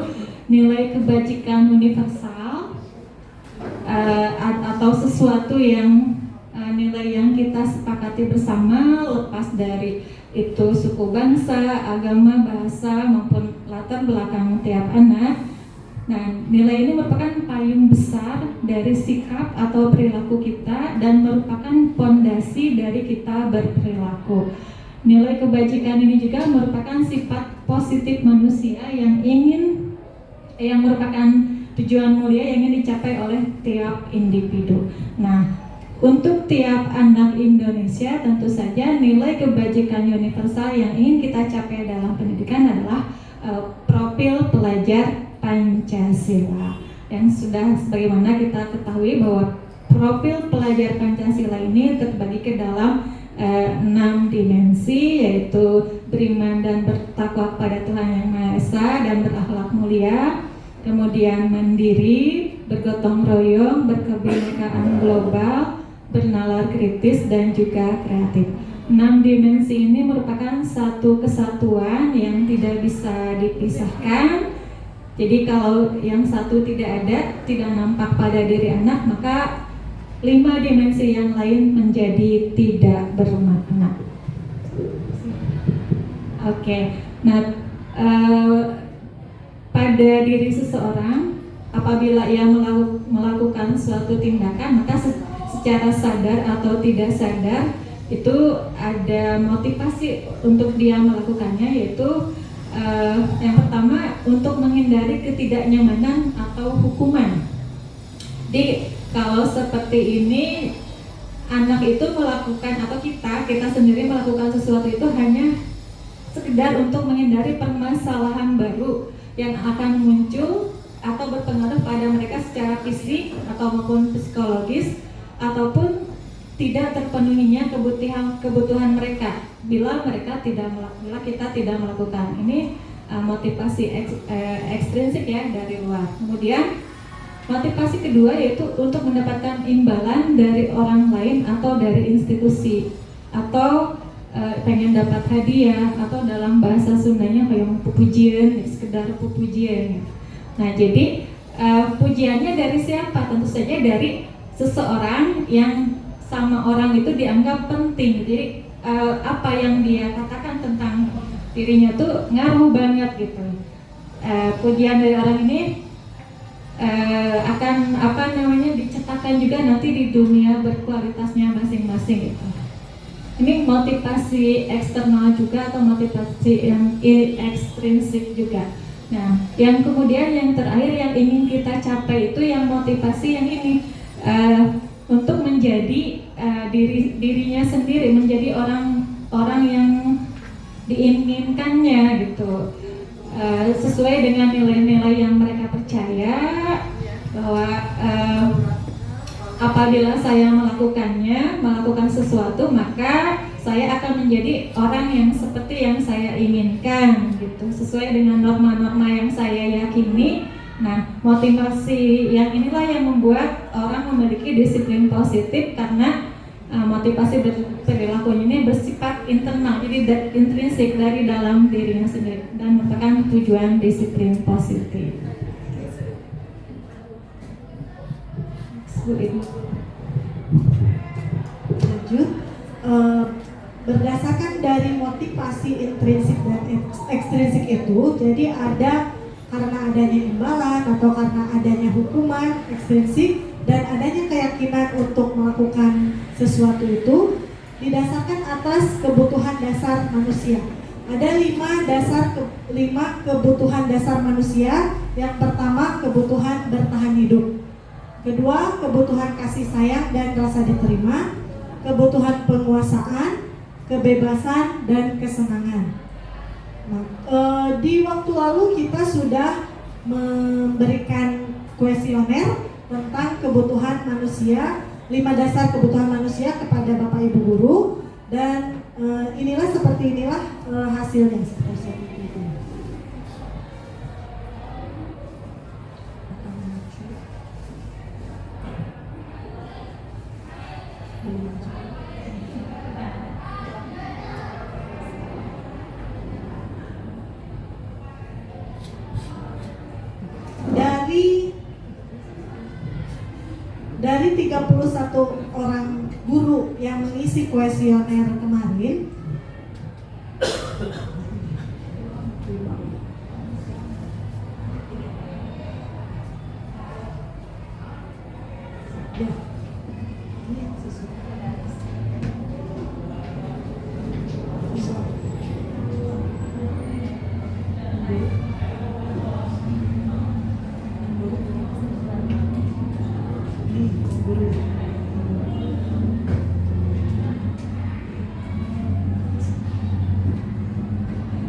nilai kebajikan universal atau sesuatu yang nilai yang kita sepakati bersama, lepas dari itu suku, bangsa, agama, bahasa maupun latar belakang tiap anak. Nah, nilai ini merupakan payung besar dari sikap atau perilaku kita dan merupakan fondasi dari kita berperilaku. Nilai kebajikan ini juga merupakan sifat positif manusia yang merupakan tujuan mulia yang ingin dicapai oleh tiap individu. Nah, untuk tiap anak Indonesia tentu saja nilai kebajikan universal yang ingin kita capai dalam pendidikan adalah profil pelajar Pancasila. Yang sudah sebagaimana kita ketahui bahwa profil pelajar Pancasila ini terbagi ke dalam 6 dimensi, yaitu beriman dan bertakwa kepada Tuhan Yang Maha Esa dan berakhlak mulia, kemudian mandiri, bergotong royong, berkebinekaan global, bernalar kritis, dan juga kreatif. 6 dimensi ini merupakan satu kesatuan yang tidak bisa dipisahkan. Jadi kalau yang satu tidak ada, tidak nampak pada diri anak, maka 5 dimensi yang lain menjadi tidak bermakna. Oke. Nah, pada diri seseorang, apabila ia melakukan suatu tindakan, maka secara sadar atau tidak sadar itu ada motivasi untuk dia melakukannya, yaitu yang pertama untuk menghindari ketidaknyamanan atau hukuman. Jadi kalau seperti ini, anak itu melakukan atau kita sendiri melakukan sesuatu itu hanya sekedar untuk menghindari permasalahan baru yang akan muncul atau berpengaruh pada mereka secara fisik atau maupun psikologis, ataupun tidak terpenuhinya kebutuhan mereka bila kita tidak melakukan. Ini motivasi ekstrinsik ya, dari luar. Kemudian motivasi kedua yaitu untuk mendapatkan imbalan dari orang lain atau dari institusi, atau pengen dapat hadiah, atau dalam bahasa Sundanya kayak pujian, sekedar pujian. Nah, jadi pujiannya dari siapa? Tentu saja dari seseorang yang sama orang itu dianggap penting. Jadi apa yang dia katakan tentang dirinya tuh ngaruh banget gitu. Pujian dari orang ini akan dicetakkan juga nanti di dunia berkualitasnya masing-masing gitu. Ini motivasi eksternal juga atau motivasi yang ekstrinsik juga. Nah, yang kemudian yang terakhir yang ingin kita capai itu yang motivasi yang ini untuk menjadi dirinya sendiri, menjadi orang yang diinginkannya gitu, sesuai dengan nilai-nilai yang mereka percaya bahwa apabila saya melakukan sesuatu, maka saya akan menjadi orang yang seperti yang saya inginkan gitu, sesuai dengan norma-norma yang saya yakini. Nah, motivasi yang inilah yang membuat orang memiliki disiplin positif, karena motivasi perilakunya ini bersifat internal, jadi intrinsik dari dalam dirinya sendiri dan merupakan tujuan disiplin positif. Lanjut, berdasarkan dari motivasi intrinsik dan ekstrinsik itu, jadi ada karena adanya imbalan atau karena adanya hukuman ekstrinsik dan adanya keyakinan untuk melakukan sesuatu itu didasarkan atas kebutuhan dasar manusia. Ada 5 kebutuhan dasar manusia. Yang pertama, kebutuhan bertahan hidup. Kedua, kebutuhan kasih sayang dan rasa diterima. Kebutuhan penguasaan, kebebasan, dan kesenangan. Nah, di waktu lalu kita sudah memberikan kuesioner tentang kebutuhan manusia, 5 dasar kebutuhan manusia kepada Bapak Ibu guru, dan inilah hasilnya seperti itu. Dari 31 orang guru yang mengisi kuesioner kemarin,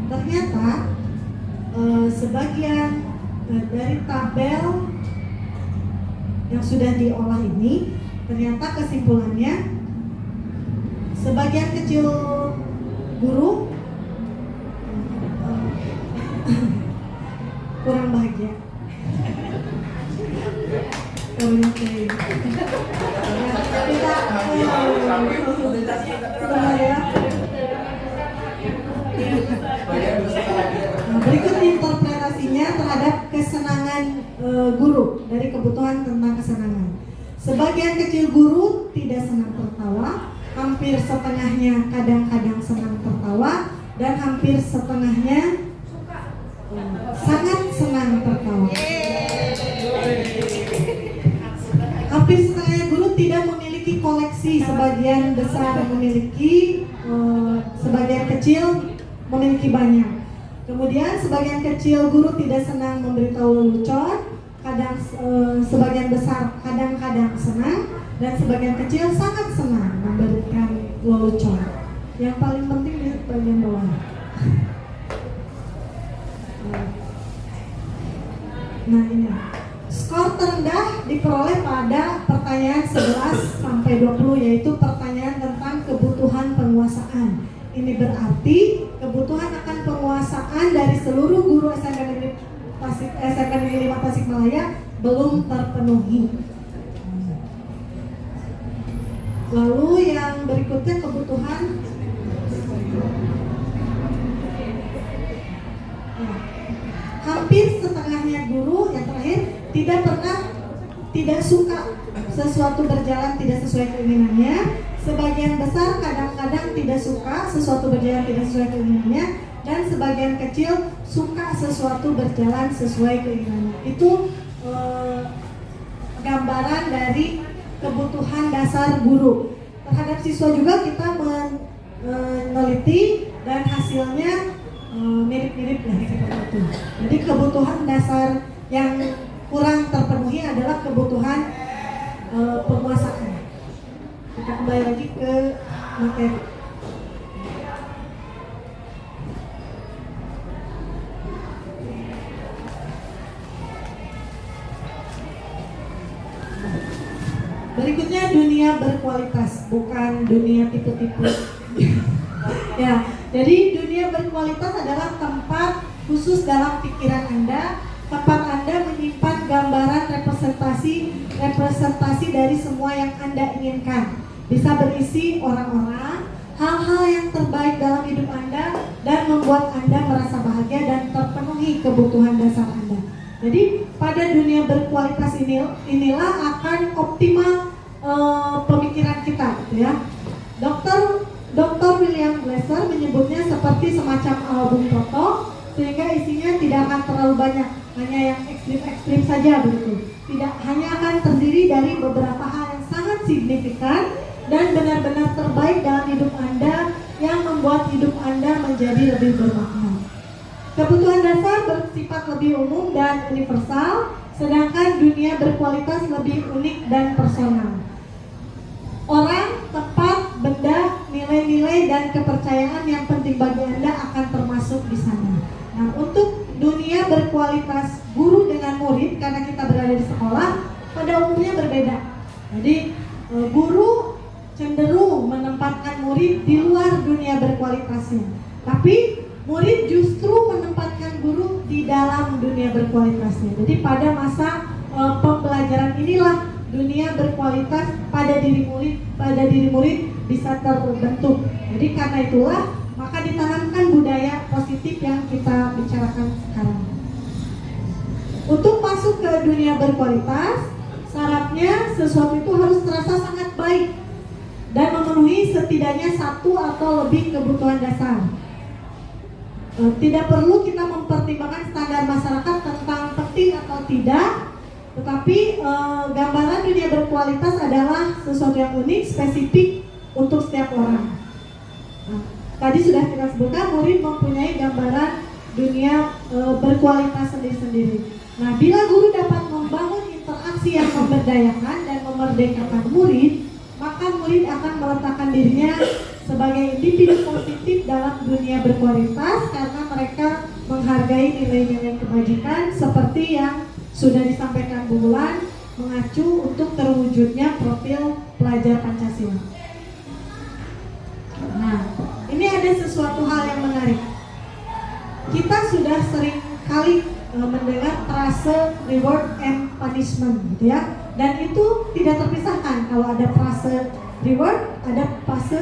ternyata sebagian dari tabel yang sudah diolah ini, ternyata kesimpulannya sebagian kecil guru kurang bahagia. Berikut interpretasinya terhadap kesenangan guru, dari kebutuhan tentang kesenangan. Sebagian kecil guru tidak senang tertawa, hampir setengahnya kadang-kadang senang tertawa, dan hampir setengahnya sangat senang tertawa. Hampir setengah guru tidak memiliki koleksi, sebagian besar memiliki, sebagian kecil memiliki banyak. Kemudian sebagian kecil guru tidak senang memberitahu lelucon, sebagian besar kadang-kadang senang, dan sebagian kecil sangat senang memberikan lelucon. Yang paling penting di bagian bawah. Nah, ini skor terendah diperoleh pada pertanyaan 11 sampai 20, yaitu pertanyaan tentang kebutuhan penguasaan. Ini berarti kebutuhan akan penguasaan dari seluruh guru SMP Negeri 5 Tasikmalaya belum terpenuhi. Lalu yang berikutnya kebutuhan hampir setengahnya guru yang terakhir tidak suka sesuatu berjalan tidak sesuai keinginannya. sebagian besar kadang-kadang tidak suka sesuatu berjalan tidak sesuai keinginannya, dan sebagian kecil suka sesuatu berjalan sesuai keinginannya. Itu gambaran dari kebutuhan dasar guru. Terhadap siswa juga kita meneliti dan hasilnya mirip-mirip lah seperti itu. Jadi kebutuhan dasar yang kurang terpenuhi adalah kebutuhan penguasaan. Kita kembali lagi ke materi. Berikutnya dunia berkualitas, bukan dunia tipu-tipu. Ya, jadi dunia berkualitas adalah tempat khusus dalam pikiran Anda, tempat Anda menyimpan gambaran representasi dari semua yang Anda inginkan. Bisa berisi orang-orang, hal-hal yang terbaik dalam hidup Anda, dan membuat Anda merasa bahagia dan terpenuhi kebutuhan dasar Anda. Jadi pada dunia berkualitas inilah akan optimal pemikiran kita, gitu ya. Dr. William Glasser menyebutnya seperti semacam album foto, sehingga isinya tidak akan terlalu banyak, hanya yang ekstrim-ekstrim saja begitu. Tidak hanya akan terdiri dari beberapa hal yang sangat signifikan dan benar-benar terbaik dalam hidup Anda yang membuat hidup Anda menjadi lebih bermakna. Kebutuhan dasar bersifat lebih umum dan universal, sedangkan dunia berkualitas lebih unik dan personal. Orang, tempat, benda, nilai-nilai, dan kepercayaan yang penting bagi Anda akan termasuk di sana. Nah, untuk dunia berkualitas guru dengan murid, karena kita berada di sekolah, pada umumnya berbeda. Jadi, guru cenderung menempatkan murid di luar dunia berkualitasnya. Tapi, murid justru menempatkan guru di dalam dunia berkualitasnya. Jadi, pada masa pembelajaran inilah dunia berkualitas pada diri murid bisa terbentuk. Jadi karena itulah maka ditanamkan budaya positif yang kita bicarakan sekarang. Untuk masuk ke dunia berkualitas, syaratnya sesuatu itu harus terasa sangat baik dan memenuhi setidaknya satu atau lebih kebutuhan dasar. Tidak perlu kita mempertimbangkan standar masyarakat tentang penting atau tidak. Tetapi gambaran dunia berkualitas adalah sesuatu yang unik, spesifik untuk setiap orang. Nah, tadi sudah kita sebutkan, murid mempunyai gambaran dunia berkualitas sendiri-sendiri. Nah, bila guru dapat membangun interaksi yang memberdayakan dan memerdekakan murid, maka murid akan meletakkan dirinya sebagai individu positif dalam dunia berkualitas karena mereka menghargai nilai-nilai kebajikan seperti yang sudah disampaikan Bu Wulan, mengacu untuk terwujudnya profil pelajar Pancasila. Nah, ini ada sesuatu hal yang menarik. Kita sudah sering kali mendengar frase reward and punishment, gitu ya. Dan itu tidak terpisahkan. Kalau ada frase reward, ada frase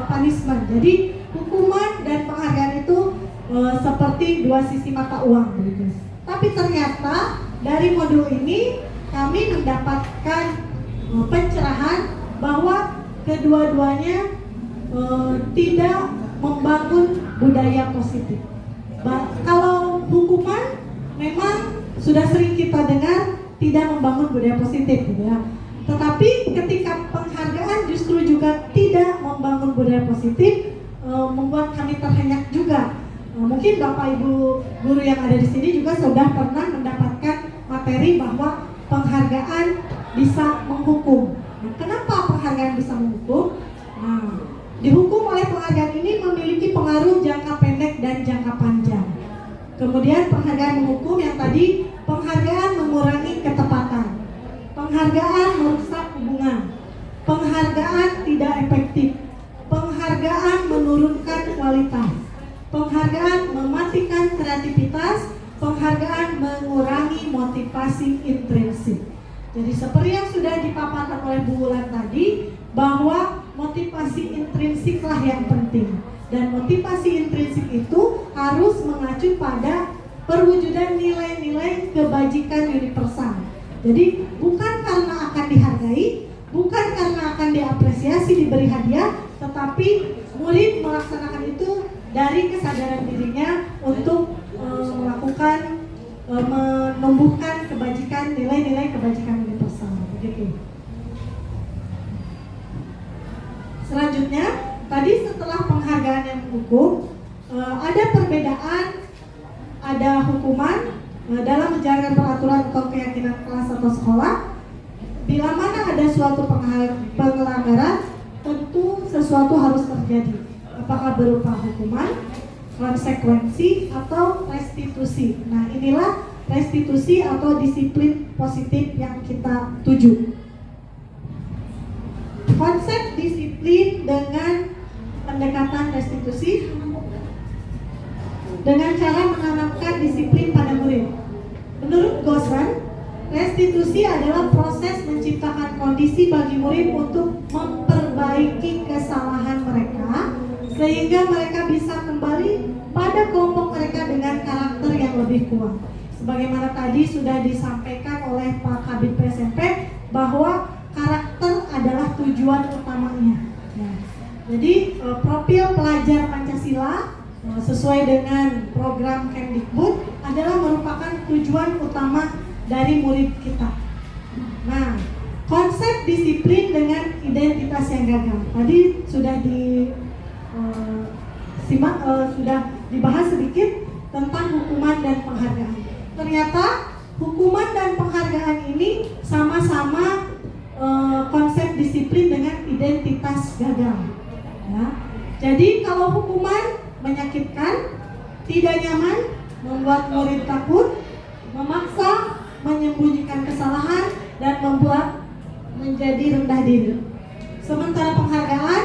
punishment. Jadi hukuman dan penghargaan itu seperti dua sisi mata uang, begitu. Tapi ternyata dari modul ini kami mendapatkan pencerahan bahwa kedua-duanya tidak membangun budaya positif. Kalau hukuman memang sudah sering kita dengar tidak membangun budaya positif, gitu ya. Tetapi ketika penghargaan justru juga tidak membangun budaya positif, membuat kami terhenyak juga. Mungkin Bapak Ibu guru yang ada di sini juga sudah pernah mendapatkan materi bahwa penghargaan bisa menghukum. Nah, kenapa penghargaan bisa menghukum? Nah, dihukum oleh penghargaan ini memiliki pengaruh jangka pendek dan jangka panjang. Kemudian penghargaan menghukum yang tadi, penghargaan mengurangi ketepatan, penghargaan merusak hubungan, penghargaan tidak efektif, penghargaan menurunkan kualitas, penghargaan mematikan kreativitas, penghargaan mengurangi motivasi intrinsik. Jadi seperti yang sudah dipaparkan oleh Bu Wulan tadi, bahwa motivasi intrinsiklah yang penting. Dan motivasi intrinsik itu harus mengacu pada perwujudan nilai-nilai kebajikan universal. Jadi bukan karena akan dihargai, bukan karena akan diapresiasi di diberi hadiah, tetapi murid melaksanakan itu dari kesadaran dirinya untuk melakukan menumbuhkan kebajikan, nilai-nilai kebajikan universal, begitu. Selanjutnya, tadi setelah penghargaan yang hukum, ada perbedaan, ada hukuman dalam menjalankan peraturan atau keyakinan kelas atau sekolah. Bila mana ada suatu pelanggaran, tentu sesuatu harus terjadi. Apakah berupa hukuman, konsekuensi, atau restitusi. Nah, inilah restitusi atau disiplin positif yang kita tuju. Konsep disiplin dengan pendekatan restitusi dengan cara menanamkan disiplin pada murid. Menurut Gosman, restitusi adalah proses menciptakan kondisi bagi murid untuk memperbaiki kesalahan mereka sehingga mereka bisa kembali pada kelompok mereka dengan karakter yang lebih kuat. Sebagaimana tadi sudah disampaikan oleh Pak Kabid SMP bahwa karakter adalah tujuan utamanya. Nah, jadi profil pelajar Pancasila sesuai dengan program Kemdikbud adalah merupakan tujuan utama dari murid kita. Nah, konsep disiplin dengan identitas yang gagal tadi sudah sudah dibahas sedikit tentang hukuman dan penghargaan. Ternyata hukuman dan penghargaan ini sama-sama konsep disiplin dengan identitas gagal. Ya. Jadi kalau hukuman menyakitkan, tidak nyaman, membuat murid takut, memaksa, menyembunyikan kesalahan, dan membuat menjadi rendah diri. Sementara penghargaan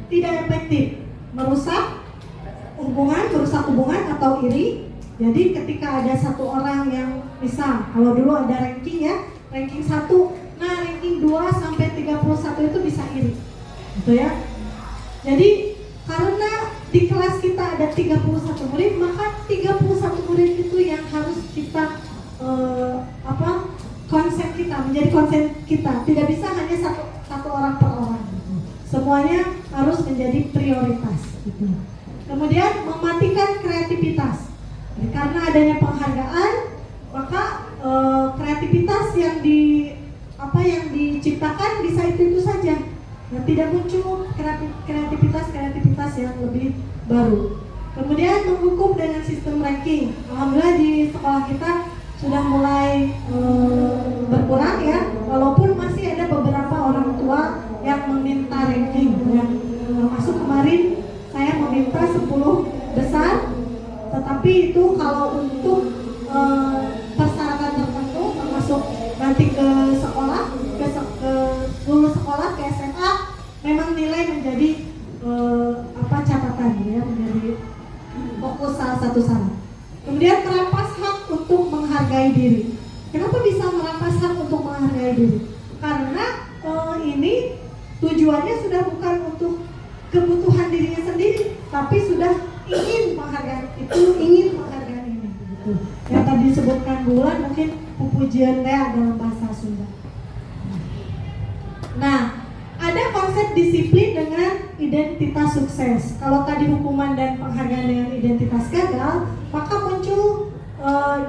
tidak efektif, merusak hubungan atau iri. Jadi ketika ada satu orang yang misal, kalau dulu ada ranking ya, ranking 1, nah ranking 2 sampai 31 itu bisa iri. Gitu ya. Jadi karena di kelas kita ada 31 murid, maka 31 murid itu yang harus kita konsep kita, menjadi konsep kita. Tidak bisa hanya satu orang per orang. Semuanya harus menjadi prioritas gitu. Kemudian mematikan kreativitas. Karena adanya penghargaan, maka kreativitas yang diciptakan bisa itu saja. Nah, tidak muncul kreativitas yang lebih baru. Kemudian menghukum dengan sistem ranking. Alhamdulillah di sekolah kita sudah mulai berkurang ya, walaupun masih ada beberapa orang tua yang meminta ranking ya. Termasuk kemarin saya meminta 10 besar, tetapi itu kalau untuk persyaratan tertentu termasuk nanti ke sekolah, ke lulus sekolah, ke SMA, memang nilai menjadi catatan ya, menjadi fokus salah satu syarat. Kemudian merampas hak untuk menghargai diri. Kenapa bisa merampas hak untuk menghargai diri? Karena ini tujuannya sudah bukan untuk kebutuhan dirinya sendiri, tapi sudah ingin menghargai ini gitu. Yang tadi disebutkan bulan mungkin pupujian dalam bahasa Sunda. Nah, ada konsep disiplin dengan identitas sukses. Kalau tadi hukuman dan penghargaan dengan identitas gagal, maka muncul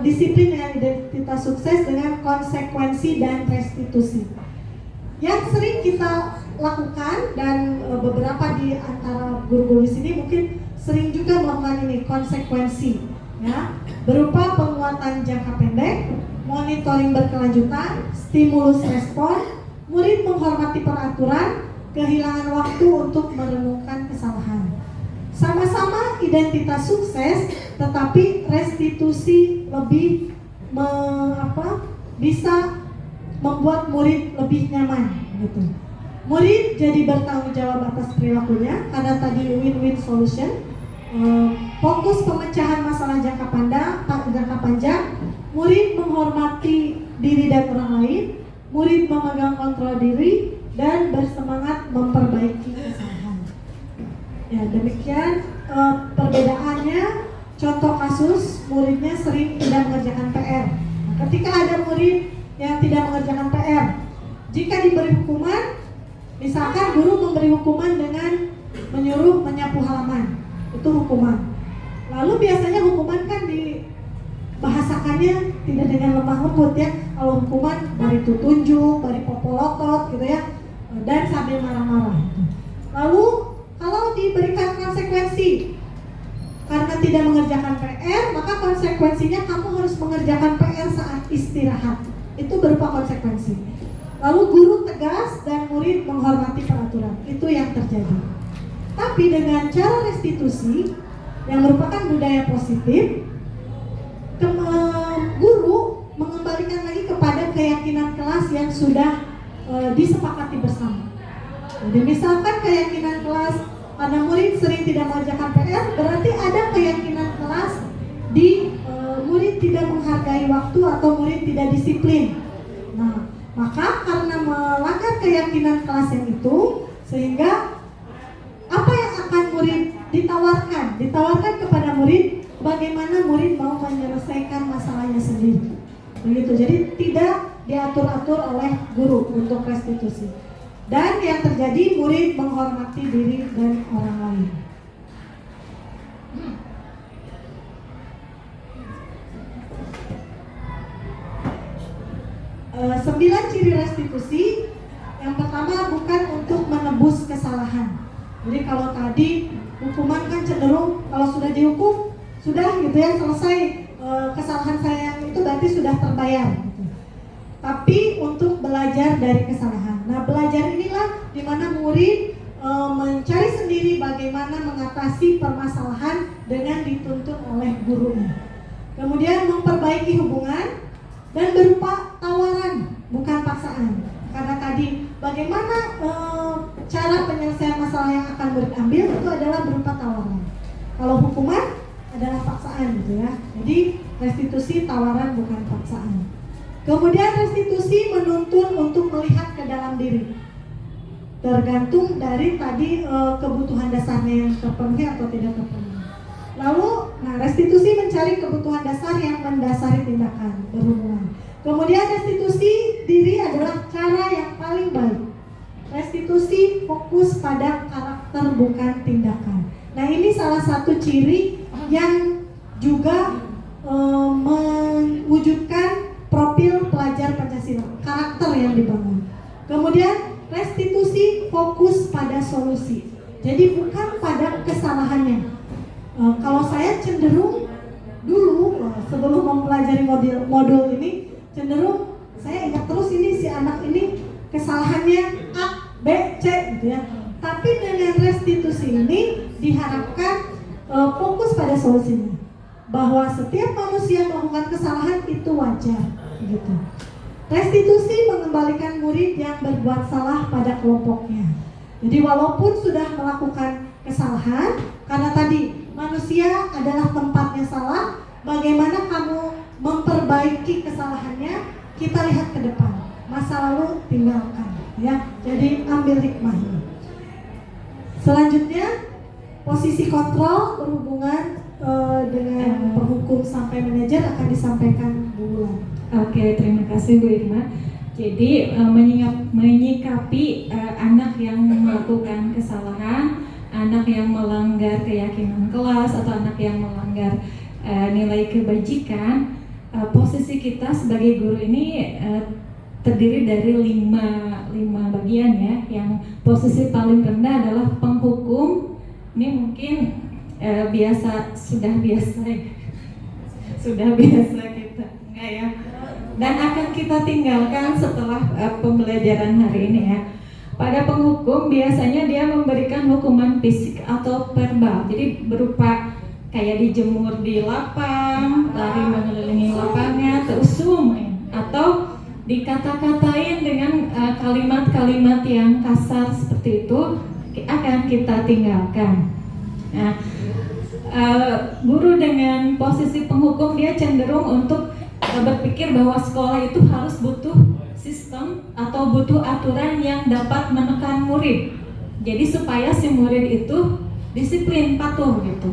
disiplin dengan identitas sukses dengan konsekuensi dan restitusi. Yang sering kita lakukan dan beberapa di antara guru-guru di sini mungkin sering juga melakukan ini, konsekuensi ya, berupa penguatan jangka pendek, monitoring berkelanjutan, stimulus respon, murid menghormati peraturan, kehilangan waktu untuk merenungkan kesalahan. Sama-sama identitas sukses, tetapi restitusi lebih bisa membuat murid lebih nyaman gitu. Murid jadi bertanggung jawab atas perilakunya karena tadi win-win solution. Fokus pemecahan masalah jangka panjang, murid menghormati diri dan orang lain, murid memegang kontrol diri dan bersemangat memperbaiki kesalahan. Ya, demikian perbedaannya. Contoh kasus, muridnya sering tidak mengerjakan PR. Ketika ada murid yang tidak mengerjakan PR, jika diberi hukuman, Misalkan guru memberi hukuman dengan menyuruh menyapu halaman, itu hukuman. Lalu biasanya hukuman kan dibahasakannya tidak dengan lemah lembut ya. Kalau hukuman bari tunjuk, bari popolotot gitu ya, dan sambil marah-marah. Lalu kalau diberikan konsekuensi karena tidak mengerjakan PR, maka konsekuensinya kamu harus mengerjakan PR saat istirahat. Itu berupa konsekuensi. Lalu guru tegas dan murid menghormati peraturan. Itu yang terjadi. Tapi dengan cara restitusi yang merupakan budaya positif, guru mengembalikan lagi kepada keyakinan kelas yang sudah disepakati bersama. Jadi misalkan keyakinan kelas karena murid sering tidak mengerjakan PR, berarti ada keyakinan kelas di murid tidak menghargai waktu atau murid tidak disiplin. Nah, maka karena melanggar keyakinan kelas yang itu, sehingga apa yang akan murid ditawarkan kepada murid, bagaimana murid mau menyelesaikan masalahnya sendiri. Begitu. Jadi tidak diatur-atur oleh guru untuk restitusi. Dan yang terjadi, murid menghormati diri dan orang lain. 9 ciri restitusi. Yang pertama, bukan untuk menebus kesalahan. Jadi kalau tadi hukuman kan cenderung kalau sudah dihukum, sudah gitu ya, selesai, kesalahan saya yang itu berarti sudah terbayar gitu. Tapi untuk belajar dari kesalahan. Nah, belajar inilah di mana murid mencari sendiri bagaimana mengatasi permasalahan dengan dituntut oleh gurunya. Kemudian memperbaiki hubungan dan berupa tawaran, bukan paksaan. Karena tadi bagaimana cara penyelesaian masalah yang akan murid ambil itu adalah berupa tawaran. Kalau hukuman adalah paksaan gitu ya. Jadi restitusi tawaran bukan paksaan. Kemudian restitusi menuntun untuk melihat ke dalam diri. Tergantung dari tadi kebutuhan dasarnya yang terpenuhi atau tidak terpenuhi. Lalu, restitusi mencari kebutuhan dasar yang mendasari tindakan berhubungan. Kemudian restitusi diri adalah cara yang paling baik. Restitusi fokus pada karakter bukan tindakan. Nah, ini salah satu ciri yang juga mewujudkan profil pelajar Pancasila, karakter yang dibangun. Kemudian restitusi fokus pada solusi. Jadi bukan pada kesalahannya. Kalau saya cenderung dulu sebelum mempelajari modul ini, cenderung saya ingat terus ini si anak ini kesalahannya A, B, C gitu ya. Tapi dengan restitusi ini diharapkan fokus pada solusinya. Bahwa setiap manusia melakukan kesalahan itu wajar gitu. Restitusi mengembalikan murid yang berbuat salah pada kelompoknya. Jadi walaupun sudah melakukan kesalahan, karena tadi manusia adalah tempatnya salah, bagaimana kamu memperbaiki kesalahannya, kita lihat ke depan. Masa lalu tinggalkan ya. Jadi ambil hikmahnya. Selanjutnya, posisi kontrol berhubungan dengan penghukum sampai manajer akan disampaikan Bu Wulan. Oke, terima kasih Bu Irma. Jadi menyikapi anak yang melakukan kesalahan, anak yang melanggar keyakinan kelas atau anak yang melanggar nilai kebajikan, posisi kita sebagai guru ini terdiri dari lima bagian ya. Yang posisi paling rendah adalah penghukum. Ini mungkin sudah biasa kita enggak ya, dan akan kita tinggalkan setelah pembelajaran hari ini ya. Pada penghukum biasanya dia memberikan hukuman fisik atau verbal, jadi berupa kayak dijemur di lapang, lari mengelilingi lapangan, terusum atau dikata-katain dengan kalimat-kalimat yang kasar seperti itu, akan kita tinggalkan. Nah, guru dengan posisi penghukum dia cenderung untuk berpikir bahwa sekolah itu harus butuh sistem atau butuh aturan yang dapat menekan murid. Jadi supaya si murid itu disiplin, patuh gitu.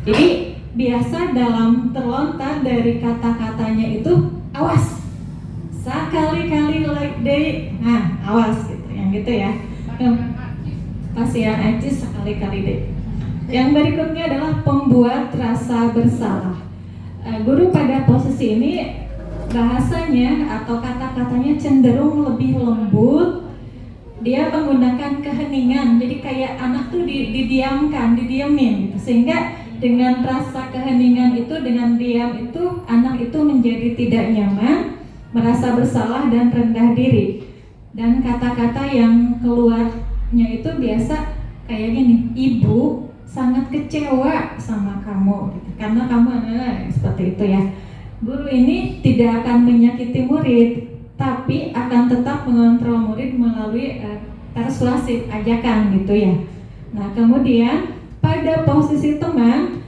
Jadi biasa dalam terlontar dari kata-katanya itu awas. Sekali-kali like day, awas gitu, yang gitu ya. pasti yang najis sekali-kali deh. Yang berikutnya adalah pembuat rasa bersalah. Guru pada posisi ini bahasanya atau kata-katanya cenderung lebih lembut. Dia menggunakan keheningan, jadi kayak anak tuh didiamkan, didiemin gitu. Sehingga dengan rasa keheningan itu, dengan diam itu, anak itu menjadi tidak nyaman, merasa bersalah dan rendah diri. Dan kata-kata yang keluarnya itu biasa kayak gini, ibu sangat kecewa sama kamu gitu. Karena kamu seperti itu ya. Guru ini tidak akan menyakiti murid, tapi akan tetap mengontrol murid melalui persuasif, ajakan gitu ya. Nah kemudian pada posisi teman,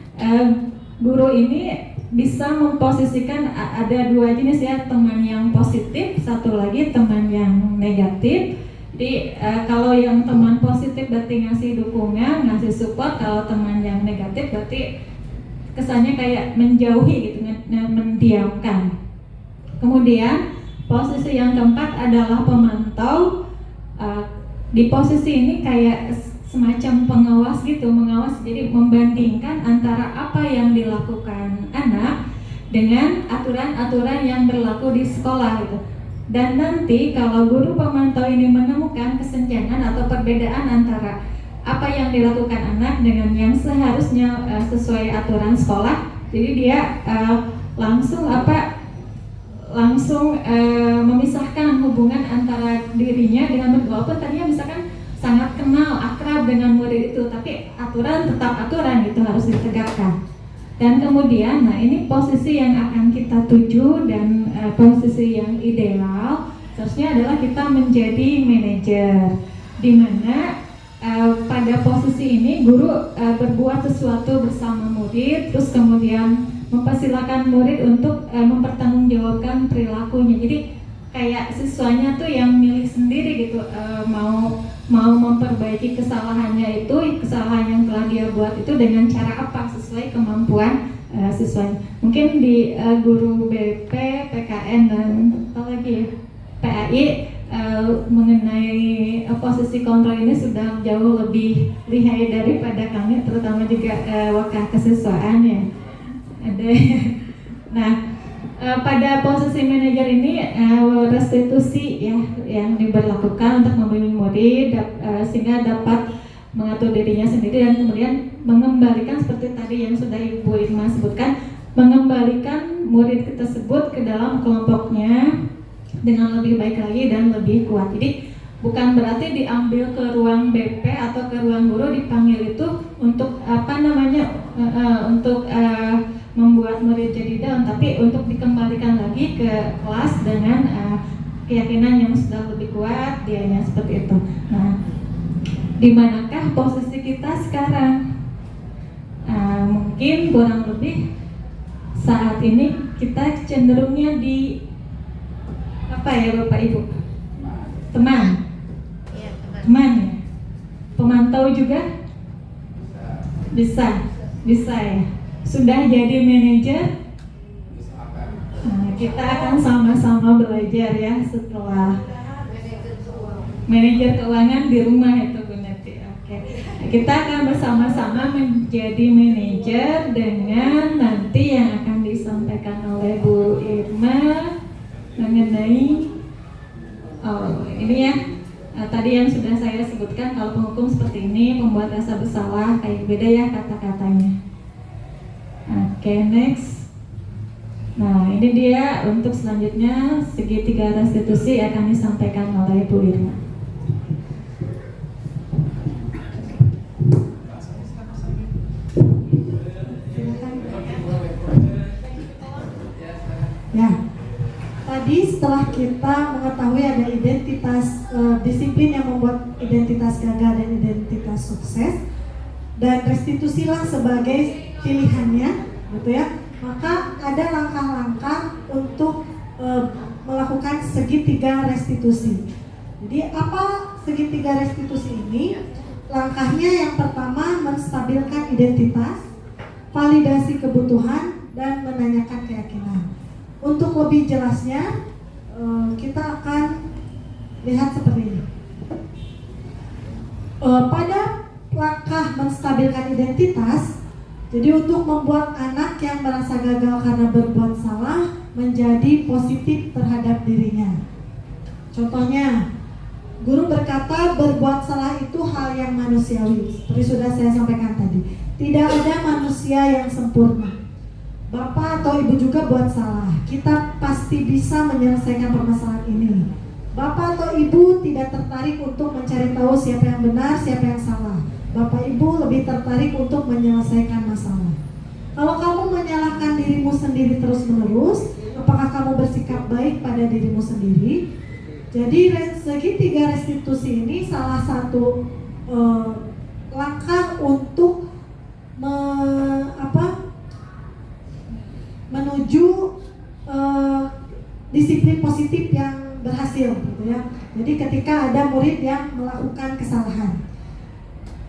guru ini bisa memposisikan ada dua jenis ya, teman yang positif, satu lagi teman yang negatif. Jadi kalau yang teman positif berarti ngasih dukungan, ngasih support. Kalau teman yang negatif berarti kesannya kayak menjauhi gitu, mendiamkan. Kemudian posisi yang keempat adalah pemantau. Di posisi ini kayak semacam pengawas gitu, mengawas, jadi membandingkan antara apa yang dilakukan anak dengan aturan-aturan yang berlaku di sekolah gitu. Dan nanti kalau guru pemantau ini menemukan kesenjangan atau perbedaan antara apa yang dilakukan anak dengan yang seharusnya sesuai aturan sekolah, jadi dia langsung memisahkan hubungan antara dirinya dengan murid. Walaupun tadinya misalkan sangat kenal, akrab dengan murid itu, tapi aturan tetap aturan, itu harus ditegakkan. Dan kemudian, nah ini posisi yang akan kita tuju, dan posisi yang ideal seharusnya adalah kita menjadi manajer, di mana pada posisi ini guru berbuat sesuatu bersama murid, terus kemudian mempersilahkan murid untuk mempertanggungjawabkan perilakunya. Jadi kayak siswanya tuh yang milih sendiri gitu, mau memperbaiki kesalahannya itu, kesalahan yang telah dia buat itu dengan cara apa, sesuai kemampuan siswanya. Mungkin di guru BP, PKN dan apa lagi PAI mengenai posisi kontrol ini sudah jauh lebih lihai daripada kami, terutama juga wakil kesiswaan ya. Ada. Nah, pada posisi manajer ini restitusi ya yang diberlakukan untuk membimbing murid sehingga dapat mengatur dirinya sendiri, dan kemudian mengembalikan seperti tadi yang sudah Ibu Irma sebutkan, mengembalikan murid tersebut ke dalam kelompoknya dengan lebih baik lagi dan lebih kuat. Jadi bukan berarti diambil ke ruang BP atau ke ruang guru dipanggil itu untuk membuat murid jadi down, tapi untuk dikembalikan lagi ke kelas dengan keyakinan yang sudah lebih kuat, dianya seperti itu. Nah, di manakah posisi kita sekarang? Mungkin kurang lebih saat ini kita cenderungnya di apa ya Bapak Ibu? Teman ya. Pemantau juga bisa ya. Sudah jadi manajer, kita akan sama-sama belajar ya setelah manajer keuangan di rumah itu Bu Neti. Oke. Kita akan bersama-sama menjadi manajer dengan nanti yang akan disampaikan oleh Bu Irma mengenai ini ya. Tadi yang sudah saya sebutkan, kalau penghukum seperti ini, pembuat rasa bersalah, kayak beda ya kata-katanya. Oke, next. Nah, ini dia untuk selanjutnya segitiga restitusi akan disampaikan oleh Bu Irma. Ya, tadi setelah kita mengetahui ada identitas disiplin yang membuat identitas gagal dan identitas sukses, dan restitusilah sebagai pilihannya, gitu ya. Maka ada langkah-langkah untuk melakukan segitiga restitusi. Jadi apa segitiga restitusi ini? Langkahnya yang pertama menstabilkan identitas, validasi kebutuhan, dan menanyakan keyakinan. Untuk lebih jelasnya, kita akan lihat seperti ini. pada langkah menstabilkan identitas, jadi untuk membuat anak yang merasa gagal karena berbuat salah menjadi positif terhadap dirinya. Contohnya, guru berkata berbuat salah itu hal yang manusiawi. Seperti sudah saya sampaikan tadi, tidak ada manusia yang sempurna. Bapak atau ibu juga buat salah, kita pasti bisa menyelesaikan permasalahan ini. Bapak atau ibu tidak tertarik untuk mencari tahu siapa yang benar, siapa yang salah. Bapak ibu lebih tertarik untuk menyelesaikan masalah. Kalau kamu menyalahkan dirimu sendiri terus-menerus, apakah kamu bersikap baik pada dirimu sendiri? Jadi segitiga restitusi ini salah satu langkah untuk menuju disiplin positif yang berhasil, gitu ya. Jadi ketika ada murid yang melakukan kesalahan.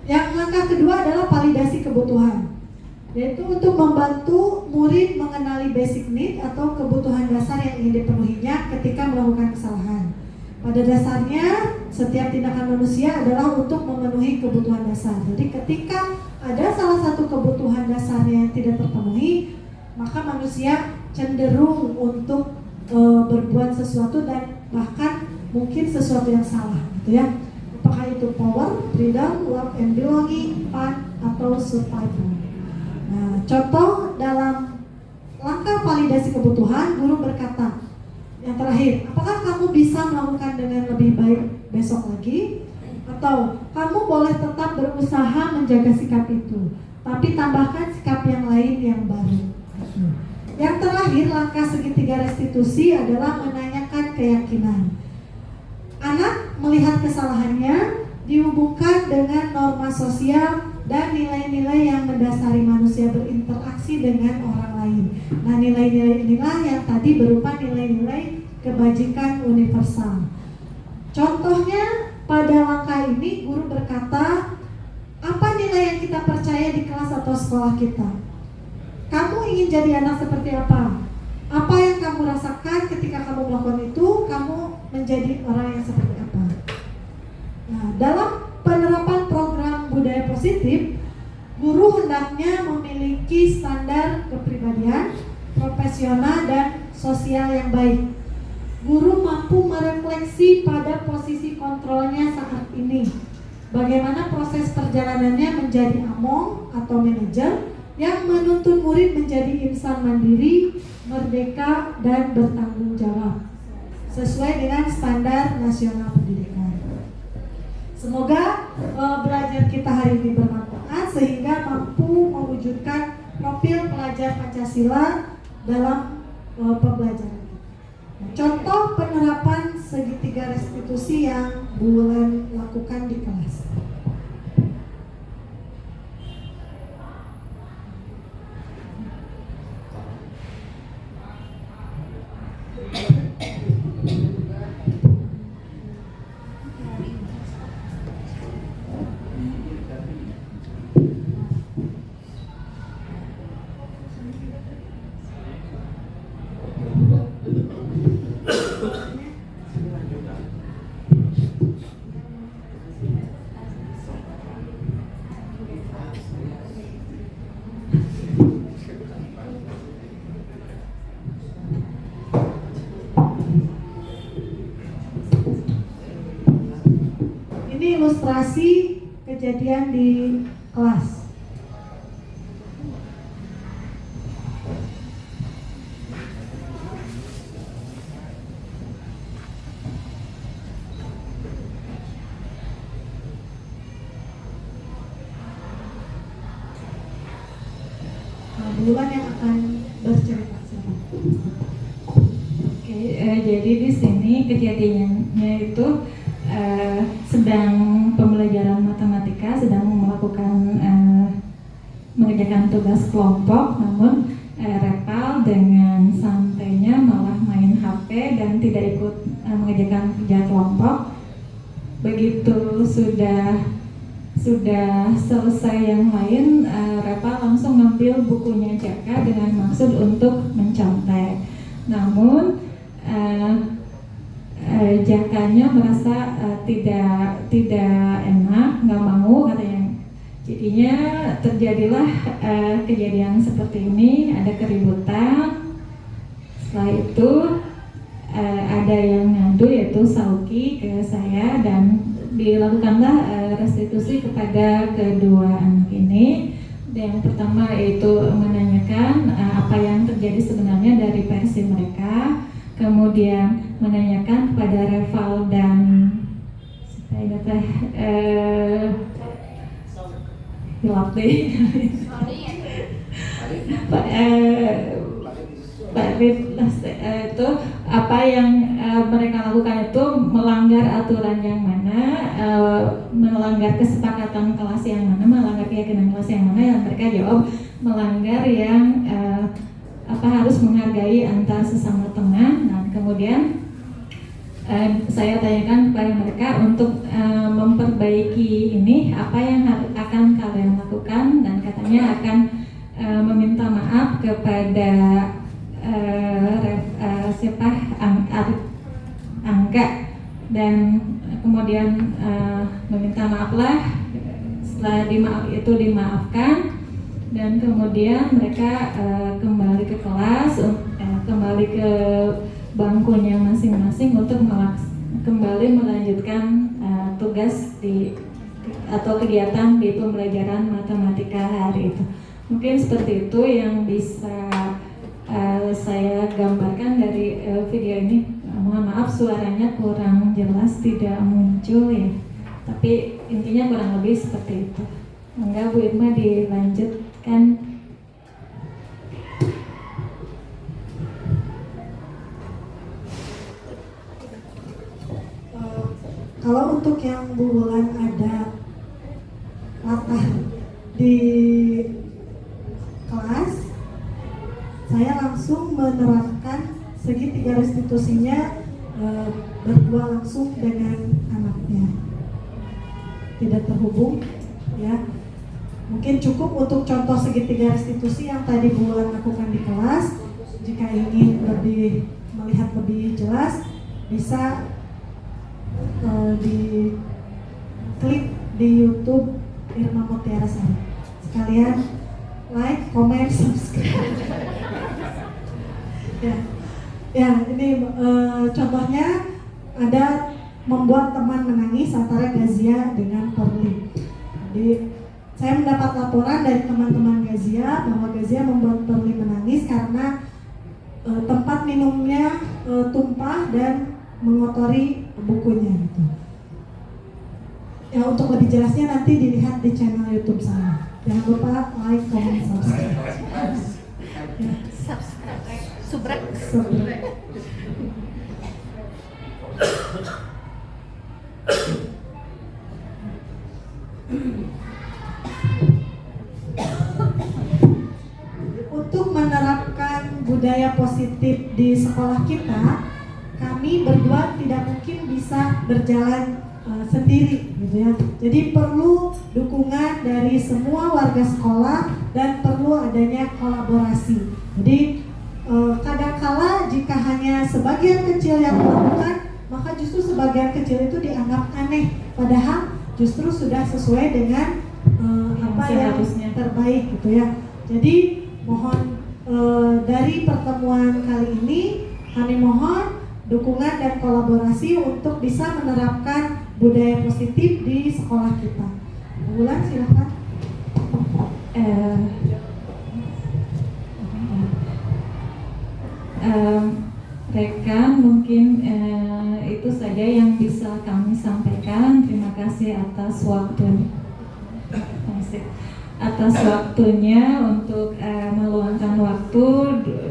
Yang langkah kedua adalah validasi kebutuhan, yaitu untuk membantu murid mengenali basic need atau kebutuhan dasar yang ingin dipenuhinya ketika melakukan kesalahan. Pada dasarnya, setiap tindakan manusia adalah untuk memenuhi kebutuhan dasar. Jadi ketika ada salah satu kebutuhan dasarnya yang tidak terpenuhi, maka manusia cenderung untuk berbuat sesuatu dan bahkan mungkin sesuatu yang salah, gitu ya. Apakah itu power, freedom, love and belonging, fun, atau survival. Nah, contoh dalam langkah validasi kebutuhan, guru berkata, yang terakhir, apakah kamu bisa melakukan dengan lebih baik besok lagi? Atau kamu boleh tetap berusaha menjaga sikap itu, tapi tambahkan sikap yang lain yang baru. Yang terakhir, langkah segitiga restitusi adalah menanyakan keyakinan. Anak melihat kesalahannya dihubungkan dengan norma sosial dan nilai-nilai yang mendasari manusia berinteraksi dengan orang lain. Nah, nilai-nilai inilah yang tadi berupa nilai-nilai kebajikan universal. Contohnya, pada langkah ini guru berkata, apa nilai yang kita percaya di kelas atau sekolah kita? Kamu ingin jadi anak seperti apa? Apa yang kamu rasakan ketika kamu melakukan itu? Kamu menjadi orang yang seperti apa? Nah, dalam penerapan program budaya positif, guru hendaknya memiliki standar kepribadian, profesional, dan sosial yang baik. Guru mampu merefleksi pada posisi kontrolnya saat ini. Bagaimana proses perjalanannya menjadi among atau manajer yang menuntun murid menjadi insan mandiri, merdeka, dan bertanggung jawab sesuai dengan standar nasional pendidikan. Semoga belajar kita hari ini bermanfaat sehingga mampu mewujudkan profil pelajar Pancasila dalam pembelajaran kita. Contoh penerapan segitiga restitusi yang Bulan lakukan di kelas. Ini ilustrasi kejadian di kelas. Bulan yang akan bercerita. Oke, jadi di sini kejadiannya itu sedang pembelajaran matematika, sedang melakukan mengerjakan tugas kelompok, namun Repal dengan santainya malah main HP dan tidak ikut mengerjakan kerja kelompok. Begitu sudah selesai yang lain, Repal langsung ngambil bukunya Jaka dengan maksud untuk mencontek. Namun Jaka kitanya merasa tidak enak, nggak mau katanya. Jadinya terjadilah kejadian seperti ini, ada keributan. Setelah itu ada yang ngadu yaitu Sauki ke saya dan dilakukanlah restitusi kepada kedua anak ini. Yang pertama yaitu menanyakan apa yang terjadi sebenarnya dari versi mereka, kemudian menanyakan kepada Reval dan Pak Rid itu apa yang mereka lakukan itu melanggar aturan yang mana, melanggar kesepakatan kelas yang mana, melanggar keyakinan kelas yang mana, yang mereka jawab melanggar yang harus menghargai antar sesama teman. Dan kemudian saya tanyakan kepada mereka untuk memperbaiki ini, apa yang akan kalian lakukan, dan katanya akan meminta maaf kepada Angga, dan kemudian meminta maaflah. Setelah dimaafkan, dan kemudian mereka kembali ke kelas, kembali ke bangkunya masing-masing untuk kembali melanjutkan tugas atau kegiatan di pembelajaran matematika hari itu. Mungkin seperti itu yang bisa saya gambarkan dari video ini. Mohon maaf suaranya kurang jelas, tidak muncul ya, tapi intinya kurang lebih seperti itu. Enggak, Bu Irma dilanjutkan. Kalau untuk yang Bu Wulan ada latah di kelas, saya langsung menerapkan segitiga restitusinya, berdua langsung dengan anaknya, tidak terhubung ya. Mungkin cukup untuk contoh segitiga restitusi yang tadi Bu Wulan lakukan di kelas. Jika ingin melihat lebih jelas, bisa diklik di YouTube Irma Mutiara Sari. Sekalian like, comment, subscribe. Ya, ini contohnya ada membuat teman menangis antara Gazia dengan Perli. Jadi saya mendapat laporan dari teman-teman Gazia bahwa Gazia membuat Perli menangis karena tempat minumnya tumpah dan mengotori bukunya gitu. Ya, untuk lebih jelasnya nanti dilihat di channel YouTube saya. Jangan lupa like, comment, subscribe. Ya. Subrek. Untuk menerapkan budaya positif di sekolah kita, kami berdua tidak mungkin bisa berjalan sendiri gitu ya. Jadi perlu dukungan dari semua warga sekolah dan perlu adanya kolaborasi. Jadi kadangkala jika hanya sebagian kecil yang melakukan, maka justru sebagian kecil itu dianggap aneh, padahal justru sudah sesuai dengan apa yang terbaik gitu ya. Jadi mohon dari pertemuan kali ini kami mohon dukungan dan kolaborasi untuk bisa menerapkan budaya positif di sekolah kita. Wulan, silakan. Rekan, mungkin itu saja yang bisa kami sampaikan. Terima kasih atas waktunya untuk meluangkan waktu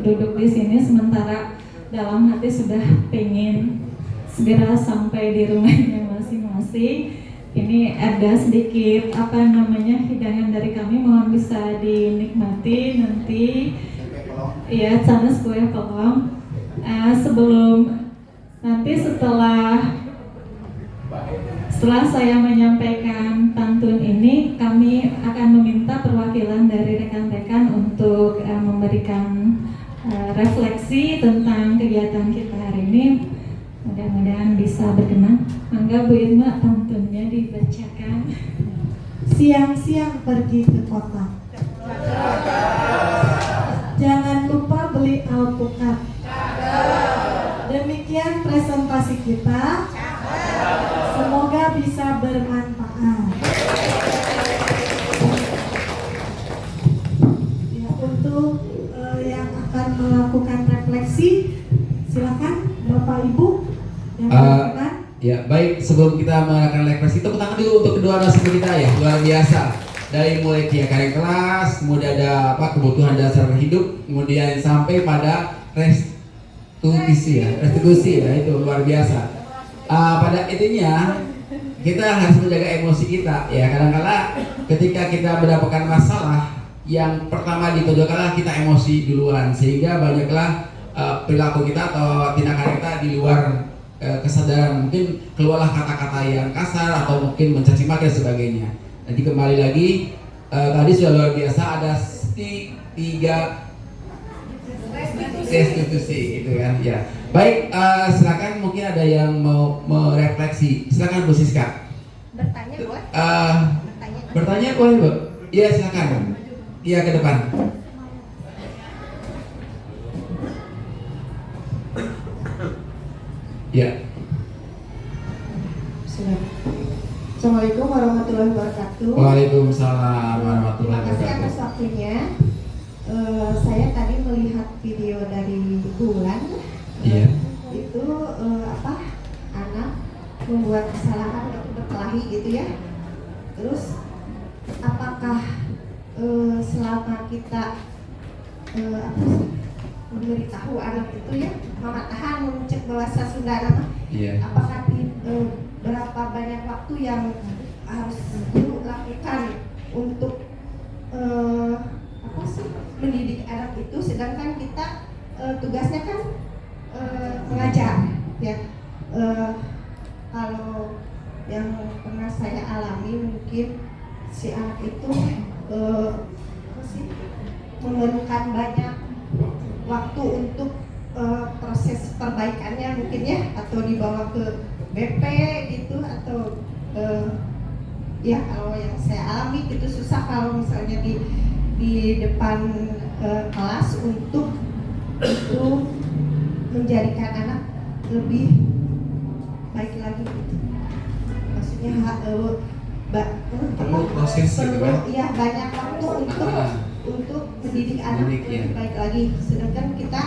duduk di sini, sementara dalam hati sudah pengen segera sampai di rumahnya masing-masing. Ini ada sedikit hidangan dari kami, mohon bisa dinikmati nanti. Ya, canes kue pelong. Sebelum nanti setelah saya menyampaikan pantun ini, kami akan meminta perwakilan dari rekan-rekan untuk memberikan refleksi tentang kegiatan kita hari ini. mudah-mudahan bisa berkenan. Mangga Bu Irma pantunnya dibacakan. Siang-siang pergi ke kota, jangan lupa beli alpukat. Demikian presentasi kita. Semoga bisa bermanfaat. Ya, untuk yang akan melakukan refleksi, silakan Bapak Ibu yang berkenan. Ya, baik, sebelum kita melakukan refleksi, tepuk tangan dulu untuk kedua narasumber kita ya, luar biasa. Dari mulai kakak kelas, kemudian ada kebutuhan dasar hidup, kemudian sampai pada restitusi ya, itu luar biasa. Pada intinya kita harus menjaga emosi kita ya. Kadang-kala ketika kita mendapatkan masalah, yang pertama ditunjukkanlah kita emosi duluan, sehingga banyaklah perilaku kita atau tindakan kita di luar kesadaran. Mungkin keluarlah kata-kata yang kasar atau mungkin mencaci maki dan sebagainya. Nanti kembali lagi tadi sudah luar biasa, ada 3 restitusi gitu kan ya. Baik, silakan, mungkin ada yang mau merefleksi. Silakan Bu Siska. Bertanya boleh? Bertanya boleh Bu? Iya silakan. Iya ke depan. Ya. Sudah. Assalamualaikum warahmatullahi wabarakatuh. Waalaikumsalam warahmatullahi Terima kasih atas wabarakatuh. waktunya. Saya tadi melihat video dari Bulan. Iya. Itu anak membuat kesalahan atau berkelahi gitu ya. Terus apakah selama kita memberitahu anak itu ya, mama tahan mencek bahasa Sunda nama, Iya. apakah berapa banyak waktu yang harus guru lakukan untuk mendidik anak itu, sedangkan kita tugasnya kan mengajar ya. Kalau yang pernah saya alami, mungkin si anak itu memerlukan banyak waktu untuk proses perbaikannya mungkin ya, atau dibawa ke BP gitu, atau ya kalau yang saya alami itu susah kalau misalnya di depan kelas untuk itu menjadikan anak lebih baik lagi gitu. Maksudnya Perlu proses gitu kan? ya banyak waktu untuk mendidik anak Mendidik, ya. lebih baik lagi. Sedangkan kita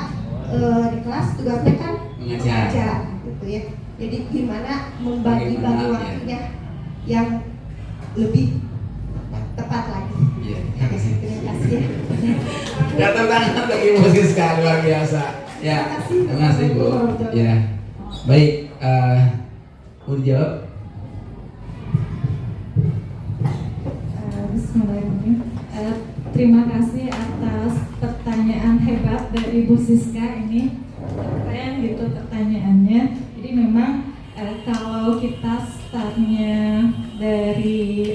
di kelas tugasnya kan mengajar gitu ya. Jadi gimana membagi Bagaimana, waktunya yang lebih tepat lagi. Iya, terima kasih. Terima kasih ya. Ya, tantangan bagi Bu Siska luar biasa. Ya, terima kasih Bu. Ya, baik. Mau dijawab? Bismillahirrahmanirrahim. Terima kasih atas pertanyaan hebat dari Bu Siska ini. Keren gitu pertanyaannya. Jadi memang kalau kita startnya dari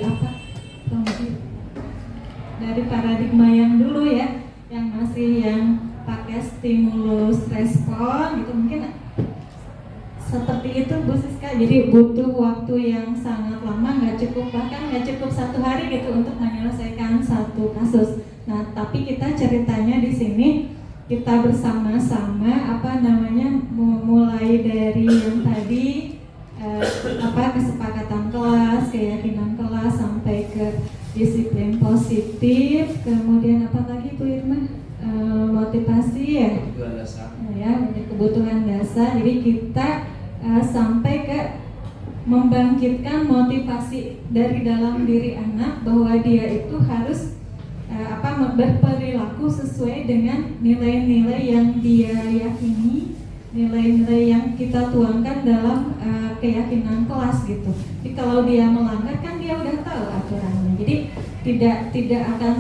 dari paradigma yang dulu ya, yang masih pakai stimulus respon gitu, mungkin seperti itu Bu Siska. Jadi butuh waktu yang sangat lama, nggak cukup, bahkan nggak cukup 1 hari gitu untuk menyelesaikan satu kasus. Nah, tapi kita ceritanya di sini kita bersama-sama mulai dari yang tadi kesepakatan kelas, keyakinan kelas, sampai ke disiplin positif, kemudian apa lagi Bu Irma? Motivasi ya. Kebutuhan dasar. Ya, kebutuhan dasar. Jadi kita sampai ke membangkitkan motivasi dari dalam diri anak bahwa dia itu harus berperilaku sesuai dengan nilai-nilai yang dia yakini, nilai-nilai yang kita tuangkan dalam keyakinan kelas gitu. Jadi kalau dia melanggar kan dia udah tahu aturannya. Jadi tidak akan,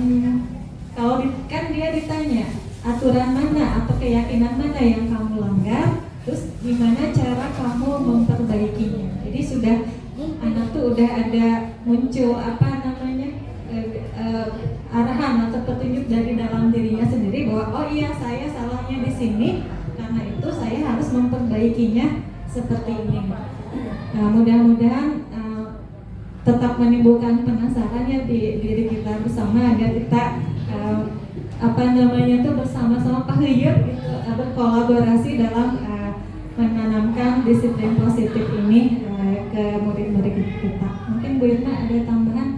kan dia ditanya aturan mana atau keyakinan mana yang kamu langgar, terus gimana cara kamu memperbaikinya. Jadi sudah anak tuh udah ada muncul arahan atau petunjuk dari dalam dirinya sendiri bahwa oh iya, saya salahnya di sini, karena itu saya harus memperbaikinya seperti ini. Nah, mudah-mudahan tetap menimbulkan penasaran ya di diri kita bersama agar kita bersama-sama pahayur gitu, berkolaborasi dalam menanamkan disiplin positif ini ke murid-murid kita. Mungkin Bu Irma ada tambahan?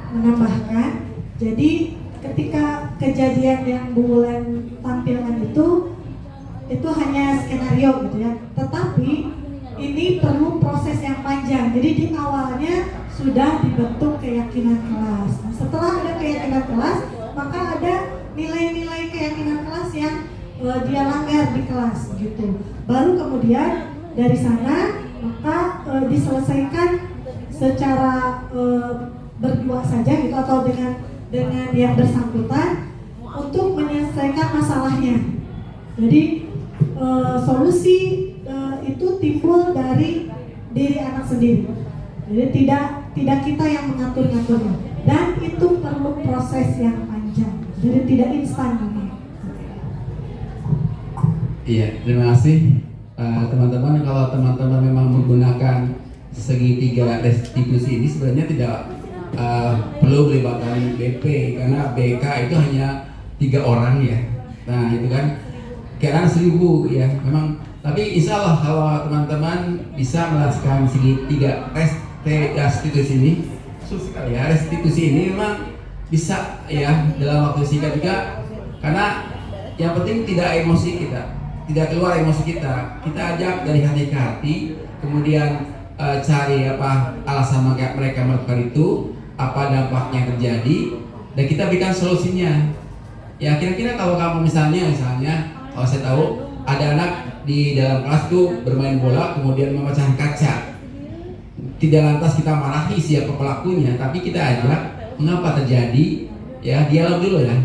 Menambahkan, jadi ketika kejadian yang Bu Wulan tampilkan itu hanya skenario gitu ya, tetapi ini perlu proses yang panjang. Jadi di awalnya sudah dibentuk keyakinan kelas. Nah, setelah ada keyakinan kelas, maka ada nilai-nilai keyakinan kelas yang dia langgar di kelas gitu. Baru kemudian dari sana maka diselesaikan secara berdua saja gitu, atau dengan yang bersangkutan untuk menyelesaikan masalahnya. Jadi solusi itu timbul dari diri anak sendiri. Jadi tidak kita yang mengatur-ngaturnya, dan itu perlu proses yang panjang. Jadi tidak instan ini. Iya, terima kasih teman-teman. Kalau teman-teman memang menggunakan segitiga restitusi ini sebenarnya tidak perlu melibatkan BP, karena BK itu hanya 3 orang ya. Nah itu kan kira 1.000 ya memang. Tapi insya Allah kalau teman-teman bisa melakukan segitiga restitusi ini, restitusi ini memang bisa ya dalam waktu singkat juga, karena yang penting tidak emosi kita, tidak keluar emosi kita ajak dari hati ke hati, kemudian cari apa alasan mereka melakukan itu, apa dampaknya terjadi, dan kita berikan solusinya. Ya kira-kira kalau kamu misalnya kalau saya tahu ada anak di dalam kelas tuh bermain bola kemudian memecahkan kaca, tidak lantas kita marahi siapa pelakunya, tapi kita ajak mengapa terjadi, ya dialog dulu ya.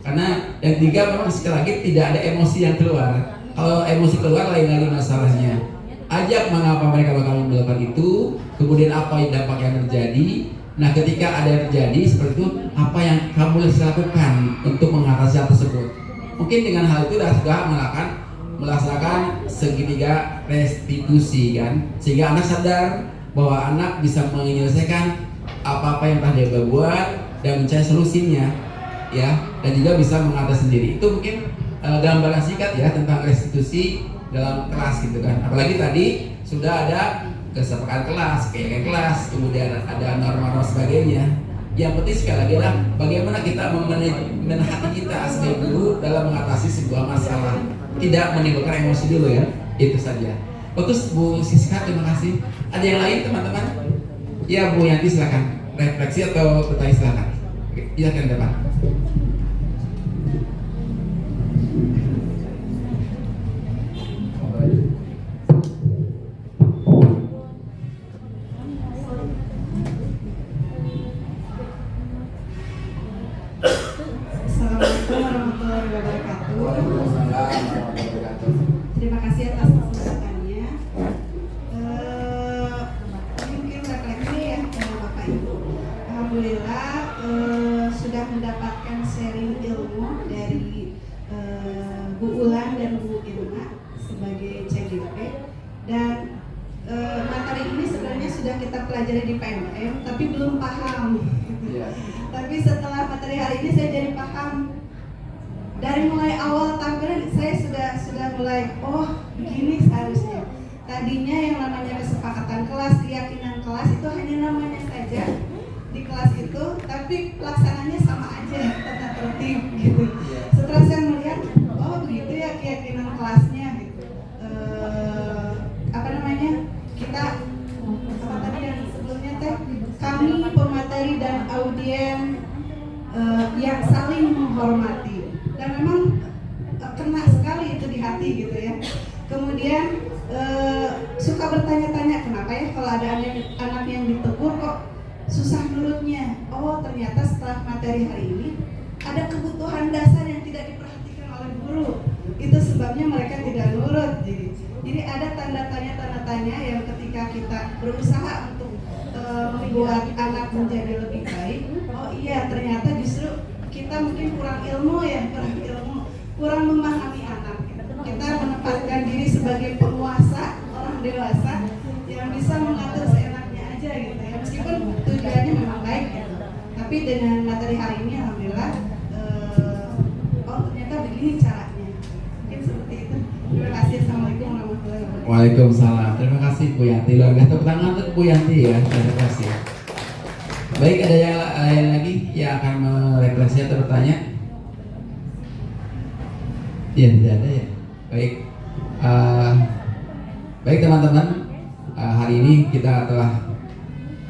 Karena yang ketiga memang sekali lagi tidak ada emosi yang keluar. Kalau emosi keluar lain lagi masalahnya. Ajak mengapa mereka bakal melakukan itu, kemudian apa dampak yang terjadi. Nah ketika ada yang terjadi seperti itu, apa yang kamu harus lakukan untuk mengatasi hal tersebut. Mungkin dengan hal itu sudah melaksanakan segitiga restitusi kan, sehingga anak sadar bahwa anak bisa menyelesaikan apa-apa yang telah dia buat dan mencari solusinya ya, dan juga bisa mengatasi sendiri. Itu mungkin gambaran singkat ya tentang restitusi dalam kelas gitu kan. Apalagi tadi sudah ada kesepakatan kelas, keyakinan kelas, kemudian ada norma-norma sebagainya. Yang penting sekali lagi adalah bagaimana kita memanajemen hati kita sebagai guru dalam mengatasi sebuah masalah, tidak menimbulkan emosi dulu ya. Itu saja. Bagus Bu Siska, terima kasih. Ada yang lain teman-teman? Ya Bu Yanti silakan. Refleksi atau bertanya silakan. Silakan depan. Assalamualaikum warahmatullahi wabarakatuh. Terima kasih atas kesempatannya. Mungkin refleksi ya Bapak Ibu. Alhamdulillah sudah mendapatkan sharing ilmu dari Bu Ulan dan Bu Irma sebagai CGP, dan materi ini sebenarnya sudah kita pelajari di PMM tapi belum paham. Tapi setelah materi hari ini saya jadi paham. Dari mulai awal tampilan saya sudah mulai begini seharusnya. Tadinya yang namanya kesepakatan kelas, keyakinan kelas itu hanya namanya saja di kelas itu, tapi pelaksananya sama aja, tata tertib gitu. Setelah saya melihat begitu ya keyakinan kelasnya gitu. Kita tadi yang sebelumnya kami pemateri dan audien yang saling menghormati, dan memang kena sekali itu di hati gitu ya. Kemudian suka bertanya-tanya kenapa ya kalau ada anak yang ditegur kok susah nurutnya. Ternyata setelah materi hari ini ada kebutuhan dasar yang tidak diperhatikan oleh guru, itu sebabnya mereka tidak nurut. Jadi ada tanda tanya yang ketika kita berusaha untuk membuat anak menjadi lebih baik, ternyata justru kita mungkin kurang ilmu, kurang memahami anak. Kita menempatkan diri sebagai penguasa dewasa yang bisa mengatur seenaknya aja gitu ya, meskipun tujuannya memang baik gitu. Tapi dengan materi hari ini alhamdulillah oh ternyata begini caranya. Mungkin seperti itu. Terima kasih. Assalamualaikum warahmatullahi wabarakatuh. Waalaikumsalam. Terima kasih Bu Yanti. Luar biasa. Tepuk tangan untuk Bu Yanti ya. Terima kasih. Baik, ada yang lain lagi yang akan merefleksi atau bertanya? Ya, tidak ada ya. Baik. Baik teman-teman, hari ini kita telah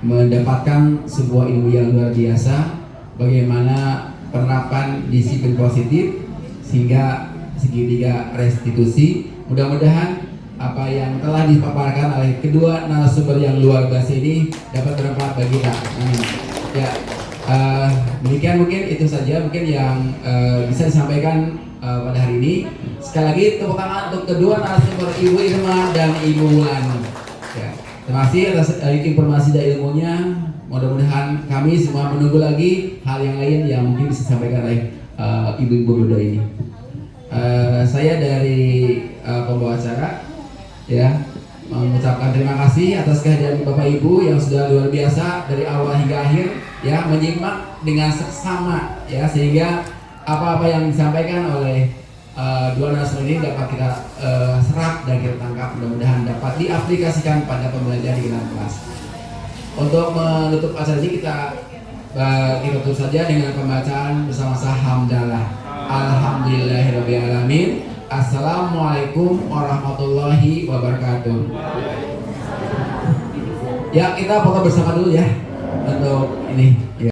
mendapatkan sebuah ilmu yang luar biasa, bagaimana penerapan disiplin positif sehingga segitiga restitusi. Mudah-mudahan apa yang telah dipaparkan oleh kedua narasumber yang luar biasa ini dapat bermanfaat bagi kita. Ya, demikian mungkin itu saja mungkin yang bisa disampaikan pada hari ini. Sekali lagi tepuk tangan untuk kedua narasumber, Ibu Irma dan Ibu Wulan. Ya, terima kasih atas informasi dan ilmunya. Mudah-mudahan kami semua menunggu lagi hal yang lain yang mungkin bisa disampaikan oleh ibu-ibu berdua ini. Saya dari pembawa acara ya mengucapkan terima kasih atas kehadiran Bapak Ibu yang sudah luar biasa dari awal hingga akhir ya, menyimak dengan seksama ya, sehingga apa-apa yang disampaikan oleh dua narasumber ini dapat kita serap dan kita tangkap, mudah-mudahan dapat diaplikasikan pada pembelajaran di dalam kelas. Untuk menutup acara ini kita tutup saja dengan pembacaan bersama-sama hamdalah. Alhamdulillahirrabbilalamin. Assalamualaikum warahmatullahi wabarakatuh. Ya, kita foto bersama dulu ya untuk ini. Ya.